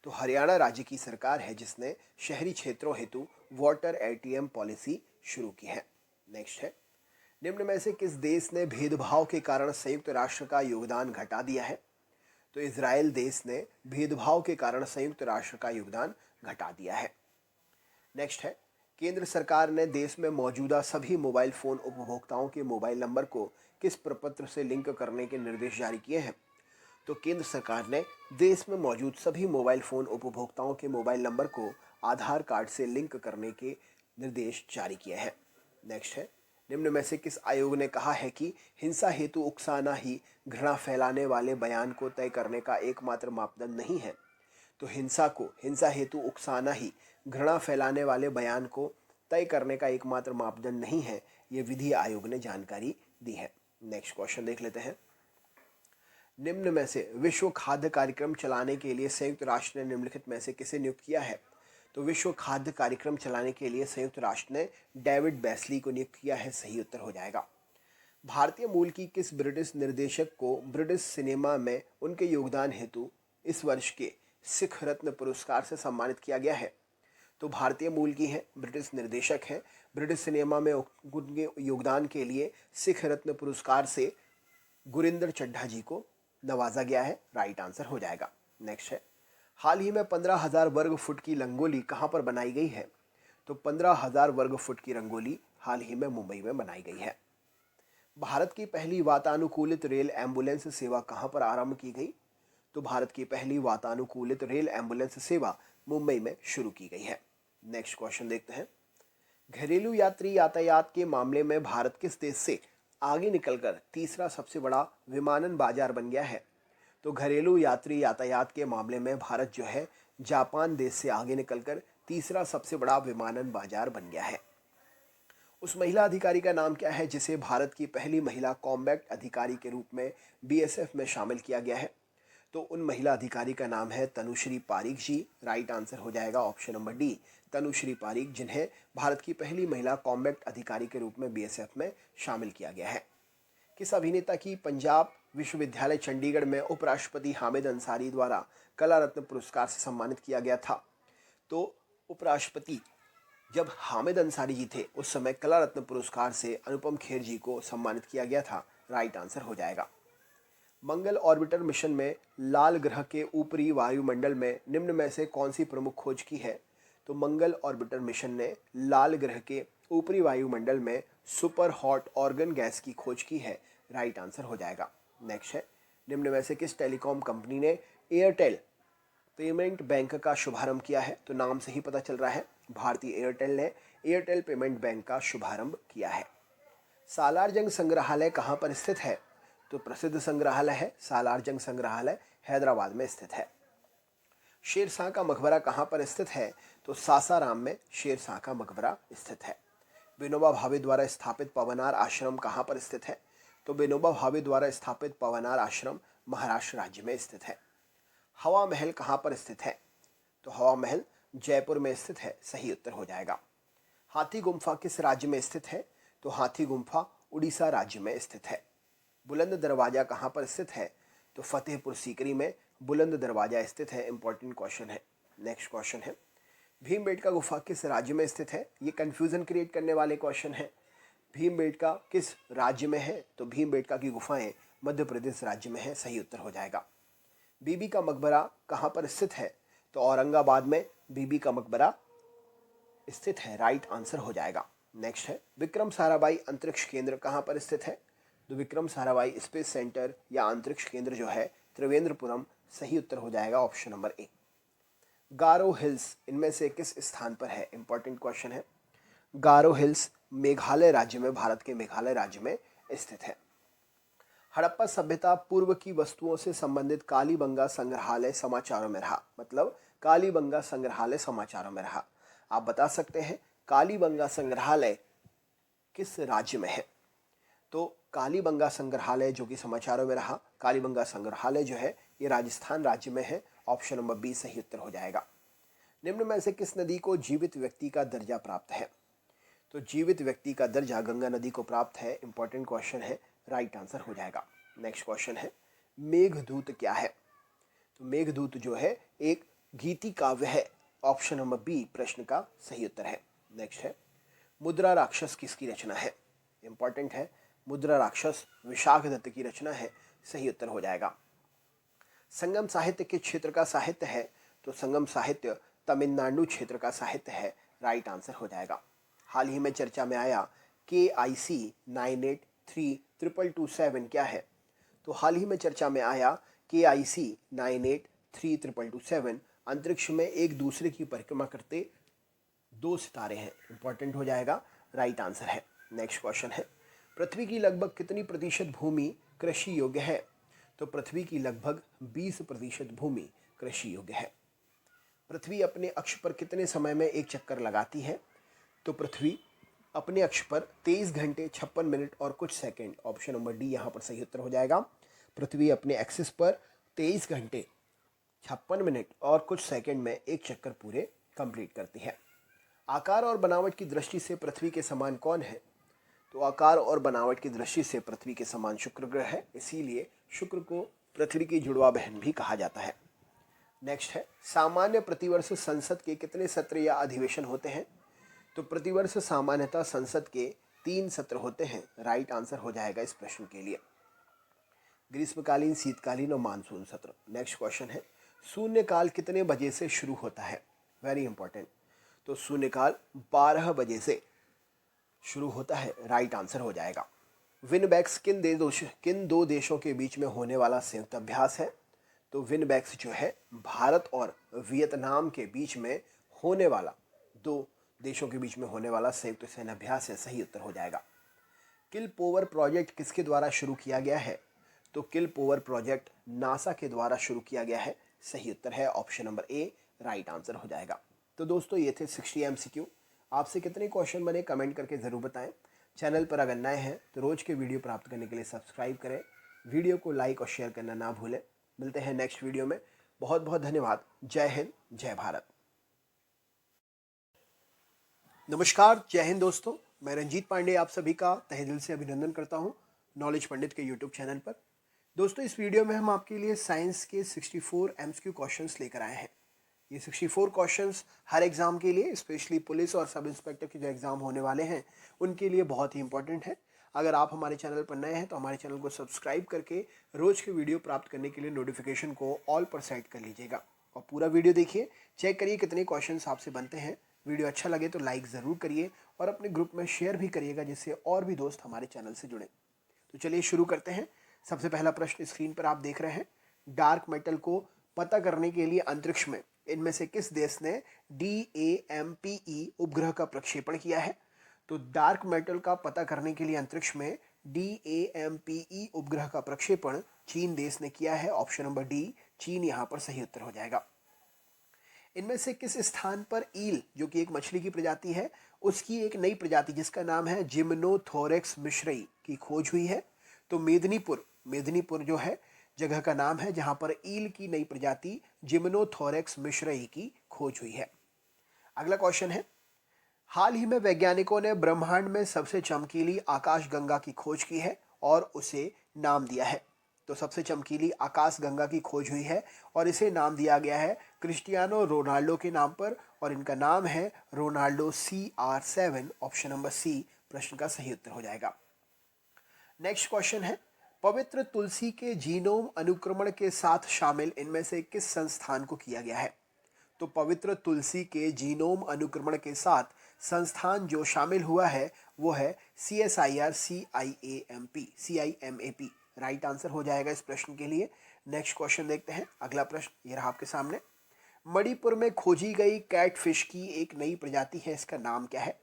तो हरियाणा राज्य की सरकार है जिसने शहरी क्षेत्रों हेतु वाटर एटीएम पॉलिसी शुरू की है। नेक्स्ट है, निम्न में से किस देश ने भेदभाव के कारण संयुक्त राष्ट्र का योगदान घटा दिया है? तो इजराइल देश ने भेदभाव के कारण संयुक्त राष्ट्र का योगदान घटा दिया है। नेक्स्ट है, केंद्र सरकार ने देश में मौजूदा सभी मोबाइल फोन उपभोक्ताओं के मोबाइल नंबर को किस प्रपत्र से लिंक करने के निर्देश जारी किए हैं? तो केंद्र सरकार ने देश में मौजूद सभी मोबाइल फोन उपभोक्ताओं के मोबाइल नंबर को आधार कार्ड से लिंक करने के निर्देश जारी किए हैं। नेक्स्ट है, निम्न में से किस आयोग ने कहा है कि हिंसा हेतु उकसाना ही घृणा फैलाने वाले बयान को तय करने का एकमात्र मापदंड नहीं है? तो हिंसा हेतु उकसाना ही घृणा फैलाने वाले बयान को तय करने का एकमात्र मापदंड नहीं है, ये विधि आयोग ने जानकारी दी है। नेक्स्ट क्वेश्चन देख लेते हैं। निम्न में से विश्व खाद्य कार्यक्रम चलाने के लिए संयुक्त राष्ट्र ने निम्नलिखित में से किसे नियुक्त किया है? तो विश्व खाद्य कार्यक्रम चलाने के लिए संयुक्त राष्ट्र ने डेविड बेस्ली को नियुक्त किया है। सही उत्तर हो जाएगा। भारतीय मूल की किस ब्रिटिश निर्देशक को ब्रिटिश सिनेमा में उनके योगदान हेतु इस वर्ष के सिख रत्न पुरस्कार से सम्मानित किया गया है? तो भारतीय मूल की हैं, ब्रिटिश निर्देशक हैं, ब्रिटिश सिनेमा में उनके योगदान के लिए सिख रत्न पुरस्कार से गुरिंदर चड्ढा जी को नवाजा गया है। राइट आंसर हो जाएगा। नेक्स्ट है, हाल ही में 15,000 वर्ग फुट की रंगोली कहाँ पर बनाई गई है? तो 15,000 वर्ग फुट की रंगोली हाल ही में मुंबई में बनाई गई है। भारत की पहली वातानुकूलित रेल एम्बुलेंस सेवा कहाँ पर आरंभ की गई? तो भारत की पहली वातानुकूलित रेल एम्बुलेंस सेवा मुंबई में शुरू की गई है। नेक्स्ट क्वेश्चन देखते हैं। घरेलू यात्री यातायात के मामले में भारत किस देश से आगे निकलकर तीसरा सबसे बड़ा विमानन बाजार बन गया है? तो घरेलू यात्री यातायात के मामले में भारत जो है जापान देश से आगे निकलकर तीसरा सबसे बड़ा विमानन बाजार बन गया है। उस महिला अधिकारी का नाम क्या है जिसे भारत की पहली महिला कॉम्बैट अधिकारी के रूप में बीएसएफ में शामिल किया गया है? तो उन महिला अधिकारी का नाम है तनुश्री पारीक जी। राइट आंसर हो जाएगा option number D, Tanushree Pareek, जिन्हें भारत की पहली महिला कॉम्बैट अधिकारी के रूप में बीएसएफ में शामिल किया गया है। किस अभिनेता की पंजाब विश्वविद्यालय चंडीगढ़ में उपराष्ट्रपति हामिद अंसारी द्वारा कला रत्न पुरस्कार से सम्मानित किया गया था? तो उपराष्ट्रपति जब हामिद अंसारी जी थे उस समय कला रत्न पुरस्कार से अनुपम खेर जी को सम्मानित किया गया था। राइट आंसर हो जाएगा। मंगल ऑर्बिटर मिशन में लाल ग्रह के ऊपरी वायुमंडल में निम्न में से कौन सी प्रमुख खोज की है? तो मंगल ऑर्बिटर मिशन ने लाल ग्रह के ऊपरी वायुमंडल में सुपर हॉट ऑर्गन गैस की खोज की है। राइट आंसर हो जाएगा। नेक्स्ट है, निम्न में से किस टेलीकॉम कंपनी ने एयरटेल पेमेंट बैंक का शुभारंभ किया है? तो नाम से ही पता चल रहा है भारतीय एयरटेल ने एयरटेल पेमेंट बैंक का शुभारंभ किया है? सालार जंग संग्रहालय कहाँ पर स्थित है? तो प्रसिद्ध संग्रहालय है सालार जंग संग्रहालय, हैदराबाद में स्थित है। शेरशाह का मकबरा कहाँ पर स्थित है? तो सासाराम में शेरशाह का मकबरा स्थित है। विनोबा भावे द्वारा स्थापित पवनार आश्रम कहाँ पर स्थित है? तो विनोबा भावे द्वारा स्थापित पवनार आश्रम महाराष्ट्र राज्य में स्थित है। हवा महल कहाँ पर स्थित है? तो हवा महल जयपुर में स्थित है, सही उत्तर हो जाएगा। हाथी गुम्फा किस राज्य में स्थित है? तो हाथी गुम्फा उड़ीसा राज्य में स्थित है। बुलंद दरवाजा कहाँ पर स्थित है? तो फतेहपुर सीकरी में बुलंद दरवाजा स्थित है। इंपॉर्टेंट क्वेश्चन है। नेक्स्ट क्वेश्चन है, भीमबेटका गुफा किस राज्य में स्थित है? ये कंफ्यूजन क्रिएट करने वाले क्वेश्चन है। भीमबेटका किस राज्य में है? तो भीमबेटका की गुफाएं मध्य प्रदेश राज्य में है, सही उत्तर हो जाएगा। बीबी का मकबरा कहाँ पर स्थित है? तो औरंगाबाद में बीबी का मकबरा स्थित है, राइट आंसर हो जाएगा। नेक्स्ट है, विक्रम साराभाई अंतरिक्ष केंद्र कहाँ पर स्थित है? तो विक्रम साराभाई स्पेस सेंटर या अंतरिक्ष केंद्र जो है त्रिवेंद्रपुरम, सही उत्तर हो जाएगा option number A. Garo hills इनमें से किस स्थान पर है? इंपॉर्टेंट क्वेश्चन है। गारो हिल्स मेघालय राज्य में, भारत के मेघालय राज्य में स्थित है। हड़प्पा सभ्यता पूर्व की वस्तुओं से संबंधित कालीबंगा संग्रहालय समाचारों में रहा, मतलब कालीबंगा संग्रहालय समाचारों में रहा। आप बता सकते हैं कालीबंगा संग्रहालय किस राज्य में है? तो कालीबंगा संग्रहालय जो कि समाचारों में रहा, कालीबंगा संग्रहालय जो है ये राजस्थान राज्य में है, ऑप्शन नंबर बी सही उत्तर हो जाएगा। निम्न में से किस नदी को जीवित व्यक्ति का दर्जा प्राप्त है? तो जीवित व्यक्ति का दर्जा गंगा नदी को प्राप्त है। इंपॉर्टेंट क्वेश्चन है, राइट आंसर हो जाएगा। नेक्स्ट क्वेश्चन है, मेघदूत क्या है? तो मेघदूत जो है एक गीति काव्य है, ऑप्शन नंबर बी प्रश्न का सही उत्तर है। नेक्स्ट है, मुद्रा राक्षस किसकी रचना है? इंपॉर्टेंट है, मुद्रा राक्षस विशाख दत्त की रचना है, सही उत्तर हो जाएगा। संगम साहित्य किस क्षेत्र का साहित्य है? तो संगम साहित्य तमिलनाडु क्षेत्र का साहित्य है, राइट आंसर हो जाएगा। हाल ही में चर्चा में आया KIC 983227 क्या है? तो हाल ही में चर्चा में आया KIC 983227 अंतरिक्ष में एक दूसरे की परिक्रमा करते दो सितारे हैं, इंपॉर्टेंट हो जाएगा, राइट आंसर है। नेक्स्ट क्वेश्चन है, पृथ्वी की लगभग कितनी प्रतिशत भूमि कृषि योग्य है? तो पृथ्वी की लगभग 20% भूमि कृषि योग्य है। पृथ्वी अपने अक्ष पर कितने समय में एक चक्कर लगाती है? तो पृथ्वी अपने अक्ष पर 23 घंटे 56 मिनट और कुछ सेकंड, ऑप्शन नंबर डी यहाँ पर सही उत्तर हो जाएगा। पृथ्वी अपने एक्सिस पर 23 घंटे 56 मिनट और कुछ सेकंड में एक चक्कर पूरे कंप्लीट करती है। आकार और बनावट की दृष्टि से पृथ्वी के समान कौन है? तो आकार और बनावट की दृष्टि से पृथ्वी के समान शुक्र ग्रह है, इसीलिए शुक्र को पृथ्वी की जुड़वा बहन भी कहा जाता है। नेक्स्ट है, सामान्य प्रतिवर्ष संसद के कितने सत्र या अधिवेशन होते हैं? तो प्रतिवर्ष सामान्यतः संसद के 3 सत्र होते हैं, राइट आंसर हो जाएगा इस प्रश्न के लिए। ग्रीष्मकालीन, शीतकालीन और मानसून सत्र। नेक्स्ट क्वेश्चन है, शून्यकाल कितने बजे से शुरू होता है? Very important. तो शून्यकाल 12 बजे से शुरू होता है, राइट आंसर हो जाएगा। विनबैक्स किन दो देशों के बीच में होने वाला संयुक्त अभ्यास है? तो विनबैक्स जो है भारत और वियतनाम के बीच में होने वाला, दो देशों के बीच में होने वाला संयुक्त सैन्य अभ्यास है, सही उत्तर हो जाएगा। किल पोवर प्रोजेक्ट किसके द्वारा शुरू किया गया है? तो किल पोवर प्रोजेक्ट नासा के द्वारा शुरू किया गया है, सही उत्तर है option number A, right answer हो जाएगा। तो दोस्तों ये थे 60 MCQ। आपसे कितने क्वेश्चन बने कमेंट करके ज़रूर बताएं। चैनल पर अगर नए हैं तो रोज़ के वीडियो प्राप्त करने के लिए सब्सक्राइब करें, वीडियो को लाइक और शेयर करना ना भूलें। मिलते हैं नेक्स्ट वीडियो में। बहुत बहुत धन्यवाद। जय हिंद, जय भारत। नमस्कार, जय हिंद दोस्तों। मैं रंजीत पांडे आप सभी का तहे दिल से अभिनंदन करता हूं नॉलेज पंडित के यूट्यूब चैनल पर। दोस्तों इस वीडियो में हम आपके लिए साइंस के 64 MCQ क्वेश्चंस लेकर आए हैं। ये 64 क्वेश्चंस हर एग्ज़ाम के लिए, स्पेशली पुलिस और सब इंस्पेक्टर के जो एग्ज़ाम होने वाले हैं उनके लिए बहुत ही इंपॉर्टेंट है। अगर आप हमारे चैनल पर नए हैं तो हमारे चैनल को सब्सक्राइब करके रोज़ के वीडियो प्राप्त करने के लिए नोटिफिकेशन को ऑल पर सेट कर लीजिएगा और पूरा वीडियो देखिए, चेक करिए कितने क्वेश्चंस आपसे बनते हैं। वीडियो अच्छा लगे तो लाइक ज़रूर करिए और अपने ग्रुप में शेयर भी करिएगा, जिससे और भी दोस्त हमारे चैनल से जुड़ें। तो चलिए शुरू करते हैं। सबसे पहला प्रश्न स्क्रीन पर आप देख रहे हैं, डार्क मेटल को पता करने के लिए अंतरिक्ष में इनमें से किस देश ने DAMPE उपग्रह का प्रक्षेपण किया है? तो डार्क मैटर का पता करने के लिए अंतरिक्ष में DAMPE उपग्रह का प्रक्षेपण चीन देश ने किया है। ऑप्शन नंबर डी, चीन यहाँ पर सही उत्तर हो जाएगा। इनमें से किस स्थान पर ईल, जो कि एक मछली की प्रजाति है, उसकी एक नई प्रजाति जिसका नाम है जिम्नोथोरेक्स मिश्रई की खोज हुई है? तो मेदिनीपुर जो है जगह का नाम है जहां पर ईल की नई प्रजाति जिम्नोथोरेक्स मिश्रई की खोज हुई है। अगला क्वेश्चन है, हाल ही में वैज्ञानिकों ने ब्रह्मांड में सबसे चमकीली आकाशगंगा की खोज की है और उसे नाम दिया है। तो सबसे चमकीली आकाशगंगा की खोज हुई है और इसे नाम दिया गया है क्रिस्टियानो रोनाल्डो के नाम पर और इनका नाम है Ronaldo CR7। Option number C प्रश्न का सही उत्तर हो जाएगा। नेक्स्ट क्वेश्चन है, पवित्र तुलसी के जीनोम अनुक्रमण के साथ शामिल इनमें से किस संस्थान को किया गया है? तो पवित्र तुलसी के जीनोम अनुक्रमण के साथ संस्थान जो शामिल हुआ है वो है CSIR CIMAP। राइट आंसर हो जाएगा इस प्रश्न के लिए। नेक्स्ट क्वेश्चन देखते हैं। अगला प्रश्न ये रहा आपके सामने, मणिपुर में खोजी गई कैटफिश की एक नई प्रजाति है, इसका नाम क्या है?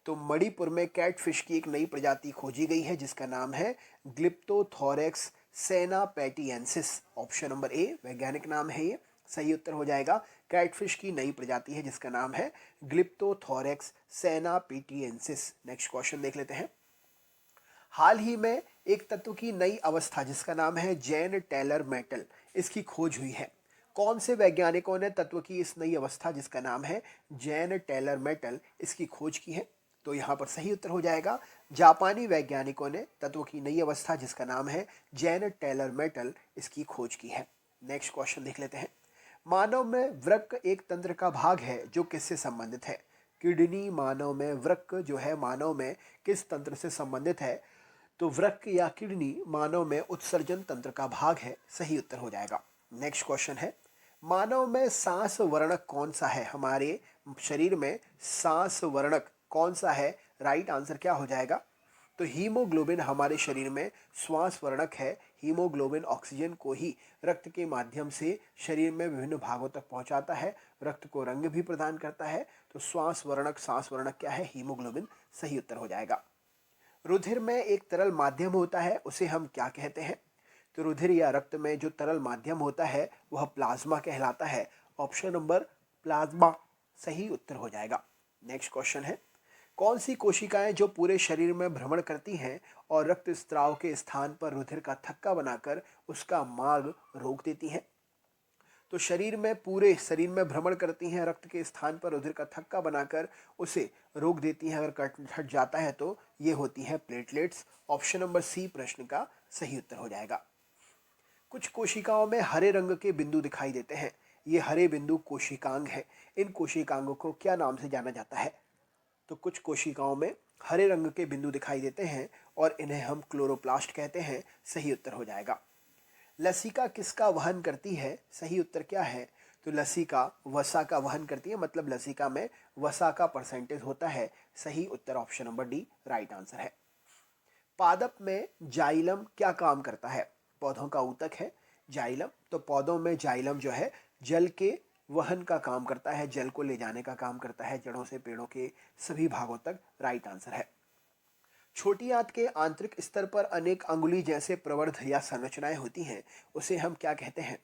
तो मणिपुर में कैटफिश की एक नई प्रजाति खोजी गई है जिसका नाम है ग्लिप्टोथोरेक्स सेनापेटियंसिस। ऑप्शन नंबर ए वैज्ञानिक नाम है, ये सही उत्तर हो जाएगा। कैटफिश की नई प्रजाति है जिसका नाम है ग्लिप्टोथोरेक्स सेनापेटियंसिस। नेक्स्ट क्वेश्चन देख लेते हैं। हाल ही में एक तत्व की नई अवस्था जिसका नाम है जैन टेलर मेटल, इसकी खोज हुई है। कौन से वैज्ञानिकों ने तत्व की इस नई अवस्था जिसका नाम है जैन टेलर मेटल, इसकी खोज की है? तो यहाँ पर सही उत्तर हो जाएगा जापानी वैज्ञानिकों ने तत्व की नई अवस्था जिसका नाम है जैन टेलर मेटल, इसकी खोज की है। नेक्स्ट क्वेश्चन देख लेते हैं। मानव में वृक्क एक तंत्र का भाग है जो किससे संबंधित है? किडनी मानव में वृक्क जो है मानव में किस तंत्र से संबंधित है? तो वृक्क या किडनी मानव में उत्सर्जन तंत्र का भाग है, सही उत्तर हो जाएगा। नेक्स्ट क्वेश्चन है, मानव में सांस वर्णक कौन सा है? हमारे शरीर में सांस वर्णक कौन सा है? राइट आंसर क्या हो जाएगा? तो हीमोग्लोबिन हमारे शरीर में श्वास वर्णक है। हीमोग्लोबिन ऑक्सीजन को ही रक्त के माध्यम से शरीर में विभिन्न भागों तक पहुंचाता है, रक्त को रंग भी प्रदान करता है। तो सांस वर्णक क्या है? हीमोग्लोबिन सही उत्तर हो जाएगा। रुधिर में एक तरल माध्यम होता है, उसे हम क्या कहते हैं? तो रुधिर या रक्त में जो तरल माध्यम होता है वह प्लाज्मा कहलाता है। ऑप्शन नंबर प्लाज्मा सही उत्तर हो जाएगा। नेक्स्ट क्वेश्चन है, कौन सी कोशिकाएं जो पूरे शरीर में भ्रमण करती हैं और रक्त स्त्राव के स्थान पर रुधिर का थक्का बनाकर उसका मार्ग रोक देती हैं? तो पूरे शरीर में भ्रमण करती हैं, रक्त के स्थान पर रुधिर का थक्का बनाकर उसे रोक देती हैं। अगर कट हट जाता है तो ये होती है प्लेटलेट्स। ऑप्शन नंबर सी प्रश्न का सही उत्तर हो जाएगा। कुछ कोशिकाओं में हरे रंग के बिंदु दिखाई देते हैं, ये हरे बिंदु कोशिकांग है। इन कोशिकांगों को क्या नाम से जाना जाता है? तो कुछ कोशिकाओं में हरे रंग के बिंदु दिखाई देते हैं और इन्हें हम क्लोरोप्लास्ट कहते हैं, सही उत्तर हो जाएगा। लसिका किसका वहन करती है? सही उत्तर क्या है? तो लसिका वसा का वहन करती है, मतलब लसिका में वसा का परसेंटेज होता है। सही उत्तर option number D right answer है। पादप में जाइलम क्या काम करता है? पौधों का ऊतक है जाइलम, तो पौधों में जाइलम जो है जल के वहन का काम करता है, जल को ले जाने का काम करता है जड़ों से पेड़ों के सभी भागों तक। राइट आंसर है। छोटी आंत के आंतरिक स्तर पर अनेक अंगुली जैसे प्रवर्ध या संरचनाएं होती हैं, उसे हम क्या कहते हैं?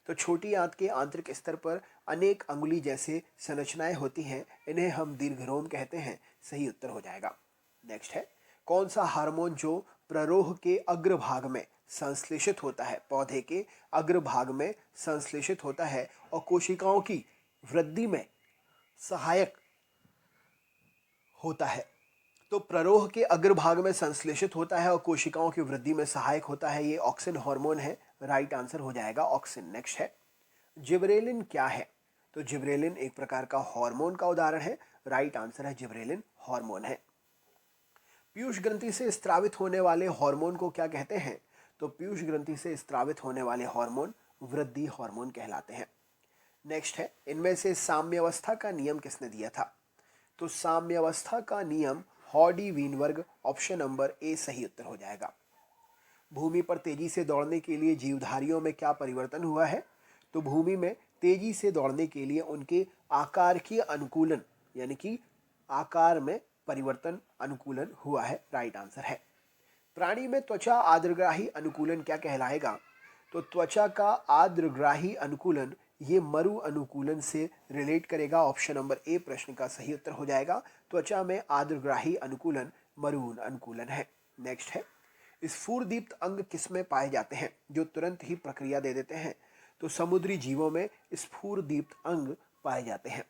तो छोटी आंत के आंतरिक स्तर पर अनेक अंगुली जैसे संरचनाएं होती हैं, इन्हें हम दीर्घरोम कहते हैं। सही उत्तर हो जाएगा। नेक्स्ट है, कौन सा हार्मोन जो प्ररोह के अग्रभाग में संश्लेषित होता है, पौधे के अग्रभाग में संश्लेषित होता है और कोशिकाओं की वृद्धि में सहायक होता है? तो प्ररोह के अग्रभाग में संश्लेषित होता है और कोशिकाओं की वृद्धि में सहायक होता है, ये ऑक्सिन हार्मोन है। राइट आंसर हो जाएगा ऑक्सिन। नेक्स्ट है, जिब्रेलिन क्या है? तो जिब्रेलिन एक प्रकार का हार्मोन का उदाहरण है। राइट आंसर है जिब्रेलिन हार्मोन है। पीयूष ग्रंथि से स्त्रावित होने वाले हार्मोन को क्या कहते हैं? तो पीयूष ग्रंथि से स्त्रावित होने वाले हार्मोन वृद्धि हार्मोन कहलाते हैं। नेक्स्ट है, इनमें से साम्यावस्था का नियम किसने दिया था? तो साम्यावस्था का नियम हॉडी वीनवर्ग। ऑप्शन नंबर ए सही उत्तर हो जाएगा। भूमि पर तेजी से दौड़ने के लिए जीवधारियों में क्या परिवर्तन हुआ है? तो भूमि में तेजी से दौड़ने के लिए उनके आकार के अनुकूलन यानी कि आकार में परिवर्तन अनुकूलन हुआ है, राइट आंसर है। प्राणी में त्वचा आर्द्रग्राही अनुकूलन क्या कहलाएगा? तो त्वचा का आर्द्रग्राही अनुकूलन ये मरु अनुकूलन से रिलेट करेगा। ऑप्शन नंबर ए प्रश्न का सही उत्तर हो जाएगा। त्वचा में आर्द्रग्राही अनुकूलन मरु अनुकूलन है। नेक्स्ट है, स्फुरदीप्त अंग किसमें पाए जाते हैं जो तुरंत ही प्रक्रिया दे देते हैं? तो समुद्री जीवों में स्फुरदीप्त अंग पाए जाते हैं।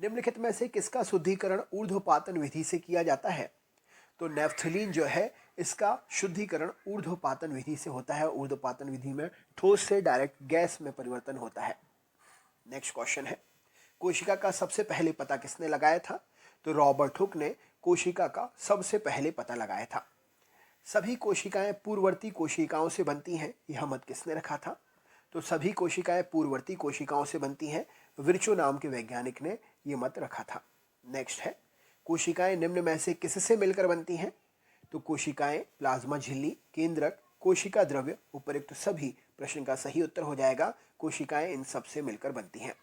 निम्नलिखित में से किसका शुद्धिकरण ऊर्ध्वपातन विधि से किया जाता है? तो नेफ्थलीन जो है इसका शुद्धिकरण ऊर्ध्वपातन विधि से होता है। ऊर्ध्वपातन विधि में ठोस से डायरेक्ट गैस में परिवर्तन होता है। नेक्स्ट क्वेश्चन है, कोशिका का सबसे पहले पता किसने लगाया था? तो रॉबर्ट हुक ने कोशिका का सबसे पहले पता लगाया था। सभी कोशिकाएं पूर्ववर्ती कोशिकाओं से बनती हैं, यह मत किसने रखा था? तो सभी कोशिकाएं पूर्ववर्ती कोशिकाओं से बनती हैं, विर्चो नाम के वैज्ञानिक ने यह मत रखा था। नेक्स्ट है, कोशिकाएं निम्न में से किससे मिलकर बनती हैं? तो कोशिकाएं प्लाज्मा झिल्ली, केंद्रक, कोशिका द्रव्य, उपयुक्त सभी प्रश्न का सही उत्तर हो जाएगा। कोशिकाएं इन सब से मिलकर बनती हैं।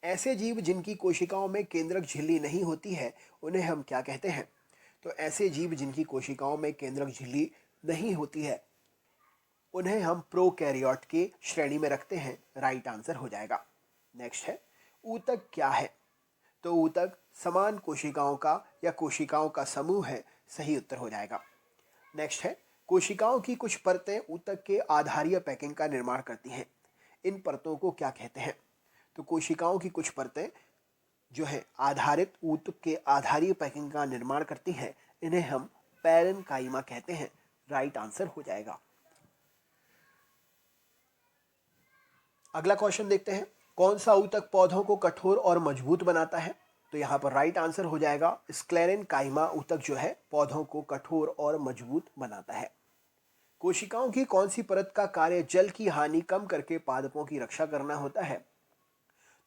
ऐसे जीव जिनकी कोशिकाओं में केंद्रक झिल्ली नहीं होती है उन्हें हम क्या कहते हैं? तो ऐसे जीव जिनकी कोशिकाओं में केंद्रक झिल्ली नहीं होती है उन्हें हम प्रोकैरियोट के श्रेणी में रखते हैं, राइट आंसर हो जाएगा। नेक्स्ट है, ऊतक क्या है? तो ऊतक समान कोशिकाओं का या कोशिकाओं का समूह है, सही उत्तर हो जाएगा। नेक्स्ट है, कोशिकाओं की कुछ परतें ऊतक के आधारीय पैकिंग का निर्माण करती हैं, इन परतों को क्या कहते हैं? तो कोशिकाओं की कुछ परतें जो है आधारित ऊतक के आधारीय पैकिंग का निर्माण करती हैं, इन्हें हम पैरेन्काइमा कहते हैं, राइट आंसर हो जाएगा। अगला क्वेश्चन देखते हैं, कौन सा ऊतक पौधों को कठोर और मजबूत बनाता है? तो यहाँ पर राइट आंसर हो जाएगा स्क्लेरेन्काइमा ऊतक जो है पौधों को कठोर और मजबूत बनाता है। कोशिकाओं की कौन सी परत का कार्य जल की हानि कम करके पादपों की रक्षा करना होता है?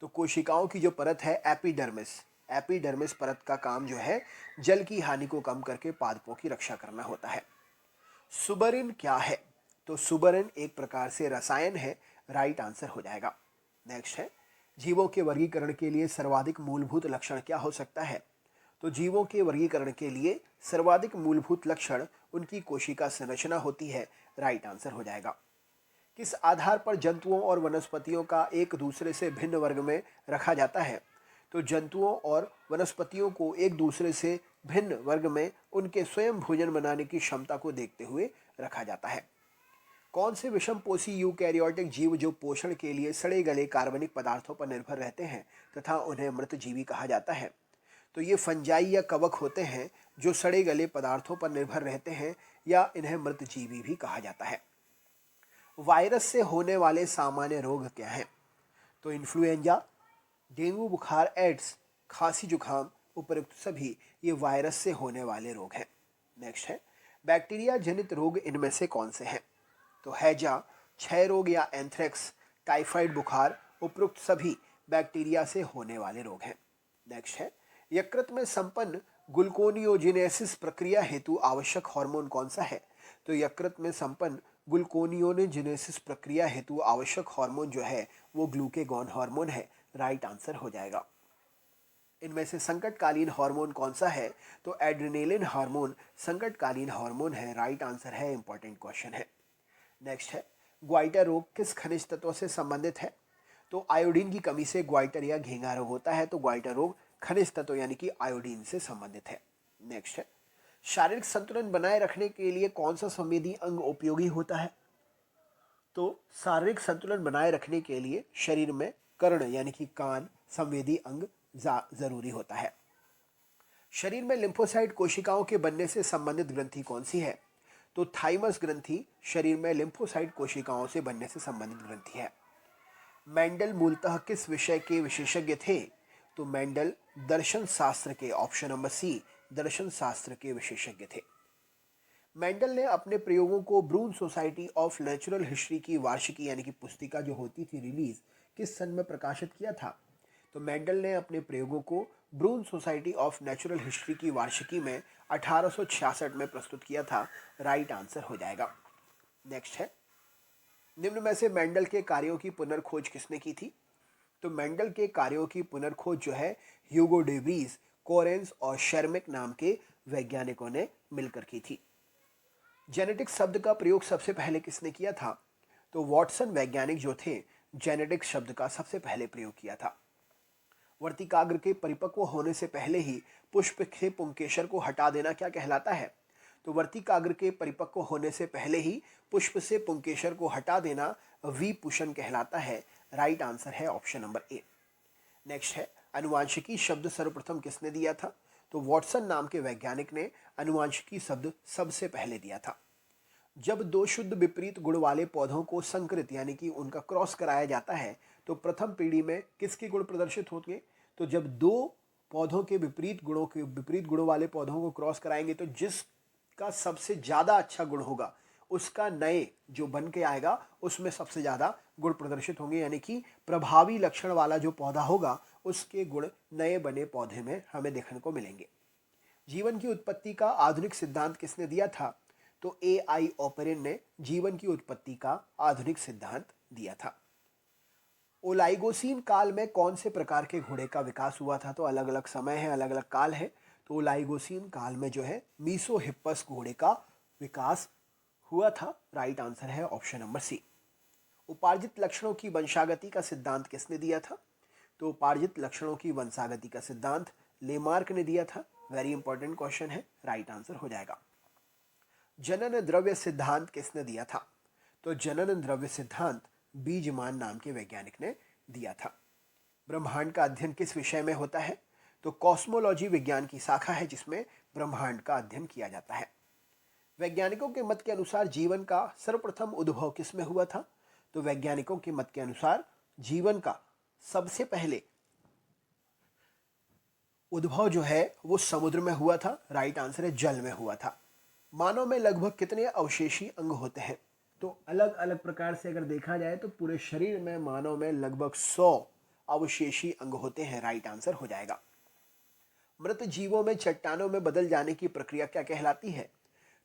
तो कोशिकाओं की जो परत है एपिडर्मिस परत का काम जो है जल की हानि को कम करके पादपों की रक्षा करना होता है। सुबरिन क्या है? तो सुबरिन एक प्रकार से रसायन है, राइट आंसर हो जाएगा। नेक्स्ट है, जीवों के वर्गीकरण के लिए सर्वाधिक मूलभूत लक्षण क्या हो सकता है? तो जीवों के वर्गीकरण के लिए सर्वाधिक मूलभूत लक्षण उनकी कोशिका संरचना होती है, राइट आंसर हो जाएगा। किस आधार पर जंतुओं और वनस्पतियों का एक दूसरे से भिन्न वर्ग में रखा जाता है? तो जंतुओं और वनस्पतियों को एक दूसरे से भिन्न वर्ग में उनके स्वयं भोजन बनाने की क्षमता को देखते हुए रखा जाता है। कौन से विषमपोषी यूकैरियोटिक जीव जो पोषण के लिए सड़े गले कार्बनिक पदार्थों पर निर्भर रहते हैं तथा उन्हें मृतजीवी कहा जाता है? तो ये फंजाई या कवक होते हैं जो सड़े गले पदार्थों पर निर्भर रहते हैं या इन्हें मृतजीवी भी कहा जाता है। वायरस से होने वाले सामान्य रोग क्या हैं? तो इन्फ्लुएंजा, डेंगू बुखार, एड्स, खांसी जुकाम, उपयुक्त सभी ये वायरस से होने वाले रोग हैं। नेक्स्ट है, बैक्टीरिया जनित रोग इनमें से कौन से हैं? तो हैजा, क्षय रोग या एंथ्रेक्स, टाइफाइड बुखार, उपयुक्त सभी बैक्टीरिया से होने वाले रोग हैं। नेक्स्ट है, यकृत में संपन्न ग्लूकोनियोजेनेसिस प्रक्रिया हेतु आवश्यक हार्मोन कौन सा है? तो यकृत में संपन्न ग्लूकोनियोजेनेसिस प्रक्रिया हेतु आवश्यक हार्मोन जो है वो ग्लूकेगॉन हार्मोन है, राइट आंसर हो जाएगा। इनमें से संकटकालीन हार्मोन कौन सा है? तो एड्रेनालिन हार्मोन संकटकालीन हार्मोन है, राइट आंसर है, इंपॉर्टेंट क्वेश्चन है। नेक्स्ट है, ग्वाइटर रोग किस खनिज तत्व से संबंधित है? तो आयोडीन की कमी से ग्वाइटर या घेंगा रोग होता है, तो ग्वाइटर रोग खनिज तत्व यानी कि आयोडीन से संबंधित है। नेक्स्ट है, शारीरिक संतुलन बनाए रखने के लिए कौन सा संवेदी अंग उपयोगी होता है? तो शारीरिक संतुलन बनाए रखने के लिए शरीर में कर्ण यानी कि कान संवेदी अंग जरूरी होता है। शरीर में लिम्फोसाइट कोशिकाओं के बनने से संबंधित ग्रंथि कौन सी है? तो थाइमस ग्रंथि शरीर में लिम्फोसाइट कोशिकाओं से बनने से संबंधित ग्रंथि है। मेंडल मूलतः किस विषय के विशेषज्ञ थे? तो मेंडल दर्शन शास्त्र के, ऑप्शन नंबर सी, दर्शन शास्त्र के विशेषज्ञ थे। मेंडल ने अपने प्रयोगों को ब्रून सोसाइटी ऑफ नेचुरल हिस्ट्री की वार्षिकी यानी कि पुस्तिका जो होती थी रिलीज किस सन में प्रकाशित किया था? तो मेंडल ने अपने प्रयोगों को ब्रून सोसाइटी ऑफ नेचुरल हिस्ट्री की वार्षिकी में 1866 में प्रस्तुत किया था, राइट आंसर हो जाएगा। नेक्स्ट है, निम्न में से मेंडल के कार्यों की पुनर्खोज किसने की थी? तो मेंडल के कार्यों की पुनर्खोज जो है ह्यूगो डे व्रीज, कोरेंस और शर्मिक नाम के वैज्ञानिकों ने मिलकर की थी। जेनेटिक्स शब्द का प्रयोग सबसे पहले किसने किया था? तो वॉटसन वैज्ञानिक जो थे जेनेटिक्स शब्द का सबसे पहले प्रयोग किया था। वर्तिकाग्र के परिपक्व होने से पहले ही पुष्प से पुंकेसर को हटा देना क्या कहलाता है? तो वर्तिकाग्र के परिपक्व होने से पहले ही पुष्प से पुंकेसर को हटा देना विपुषण कहलाता है। राइट आंसर है ऑप्शन नंबर ए। नेक्स्ट है अनुवांशिकी शब्द सर्वप्रथम किसने दिया था? तो वॉटसन नाम के वैज्ञानिक ने अनुवांशिकी शब्द सबसे पहले दिया था। जब दो शुद्ध विपरीत गुण वाले पौधों को संकरित यानी कि उनका क्रॉस कराया जाता है तो प्रथम पीढ़ी में किसके गुण प्रदर्शित होंगे? तो जब दो पौधों के विपरीत गुणों वाले पौधों को क्रॉस कराएंगे तो जिसका सबसे ज़्यादा अच्छा गुण होगा उसका नए जो बन के आएगा उसमें सबसे ज़्यादा गुण प्रदर्शित होंगे, यानी कि प्रभावी लक्षण वाला जो पौधा होगा उसके गुण नए बने पौधे में हमें देखने को मिलेंगे। जीवन की उत्पत्ति का आधुनिक सिद्धांत किसने दिया था? तो AI ओपेरिन ने जीवन की उत्पत्ति का आधुनिक सिद्धांत दिया था। ओलाइगोसीन काल में कौन से प्रकार के घोड़े का विकास हुआ था? तो अलग अलग समय है, अलग अलग काल है। तो ओलाइगोसीन काल में जो है मीसोहिप्पस घोड़े का विकास हुआ था। राइट आंसर है ऑप्शन नंबर सी। उपार्जित लक्षणों की वंशागति का सिद्धांत किसने दिया था? तो उपार्जित लक्षणों की वंशागति का सिद्धांत लेमार्क ने दिया था। वेरी इंपॉर्टेंट क्वेश्चन है, राइट आंसर हो जाएगा। जनन द्रव्य सिद्धांत किसने दिया था? तो जनन द्रव्य सिद्धांत बीजमान नाम के वैज्ञानिक ने दिया था। ब्रह्मांड का अध्ययन किस विषय में होता है? तो कॉस्मोलॉजी विज्ञान की शाखा है जिसमें ब्रह्मांड का अध्ययन किया जाता है। वैज्ञानिकों के मत के अनुसार जीवन का सर्वप्रथम उद्भव किसमें हुआ था? तो वैज्ञानिकों के मत के अनुसार जीवन का सबसे पहले उद्भव जो है वो समुद्र में हुआ था। राइट आंसर है जल में हुआ था। मानव में लगभग कितने अवशेषी अंग होते हैं? तो अलग अलग प्रकार से अगर देखा जाए तो पूरे शरीर में मानव में लगभग 100 अवशेषी अंग होते हैं। राइट आंसर हो जाएगा। मृत जीवों में चट्टानों में बदल जाने की प्रक्रिया क्या कहलाती है?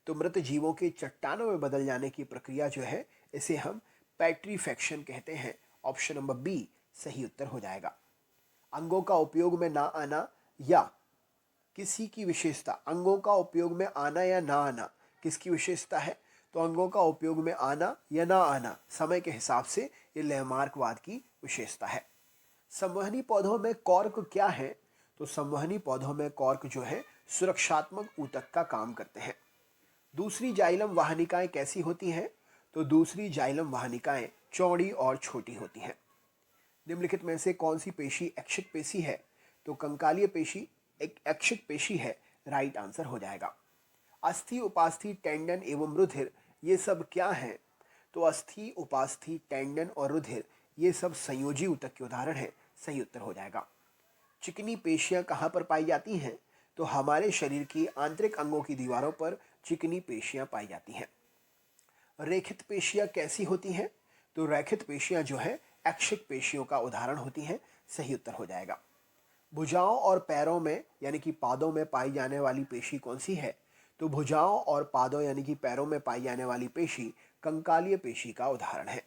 तो मृत जीवों के चट्टानों में बदल जाने की प्रक्रिया जो है इसे हम पेट्रीफैक्शन कहते हैं। ऑप्शन नंबर बी सही उत्तर हो जाएगा। अंगों का उपयोग में ना आना या किसी की विशेषता, अंगों का उपयोग में आना या ना आना किसकी विशेषता है? तो अंगों का उपयोग में आना या ना आना समय के हिसाब से ये लेमार्कवाद की विशेषता है। संवहनी पौधों में कॉर्क क्या है? तो संवहनी पौधों में कॉर्क जो है सुरक्षात्मक ऊतक का काम करते हैं। दूसरी जाइलम वाहनिकाएं कैसी होती हैं? तो दूसरी जाइलम वाहनिकाएं चौड़ी और छोटी होती हैं। निम्नलिखित में से कौन सी पेशी ऐच्छिक पेशी है? तो कंकालीय पेशी एक ऐच्छिक पेशी है। राइट आंसर हो जाएगा। अस्थि, उपास्थि, टेंडन एवं रुधिर ये सब क्या हैं? तो अस्थि, उपास्थि, टेंडन और रुधिर ये सब संयोजी ऊतक के उदाहरण हैं। सही उत्तर हो जाएगा। चिकनी पेशियां कहाँ पर पाई जाती हैं? तो हमारे शरीर की आंतरिक अंगों की दीवारों पर चिकनी पेशियां पाई जाती हैं। रेखित पेशियां कैसी होती हैं? तो रेखित पेशियां जो है ऐच्छिक पेशियों का उदाहरण होती हैं। सही उत्तर हो जाएगा। भुजाओं और पैरों में यानी कि पादों में पाई जाने वाली पेशी कौन सी है? तो भुजाओं और पादों यानी कि पैरों में पाई जाने वाली पेशी कंकालीय पेशी का उदाहरण है।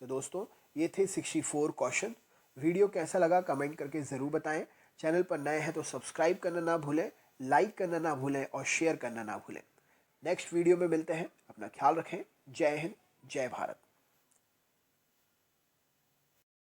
तो दोस्तों ये थे 64 क्वेश्चन। वीडियो कैसा लगा कमेंट करके ज़रूर बताएं। चैनल पर नए हैं तो सब्सक्राइब करना ना भूलें, लाइक करना ना भूलें और शेयर करना ना भूलें। नेक्स्ट वीडियो में मिलते हैं। अपना ख्याल रखें। जय हिंद, जय भारत।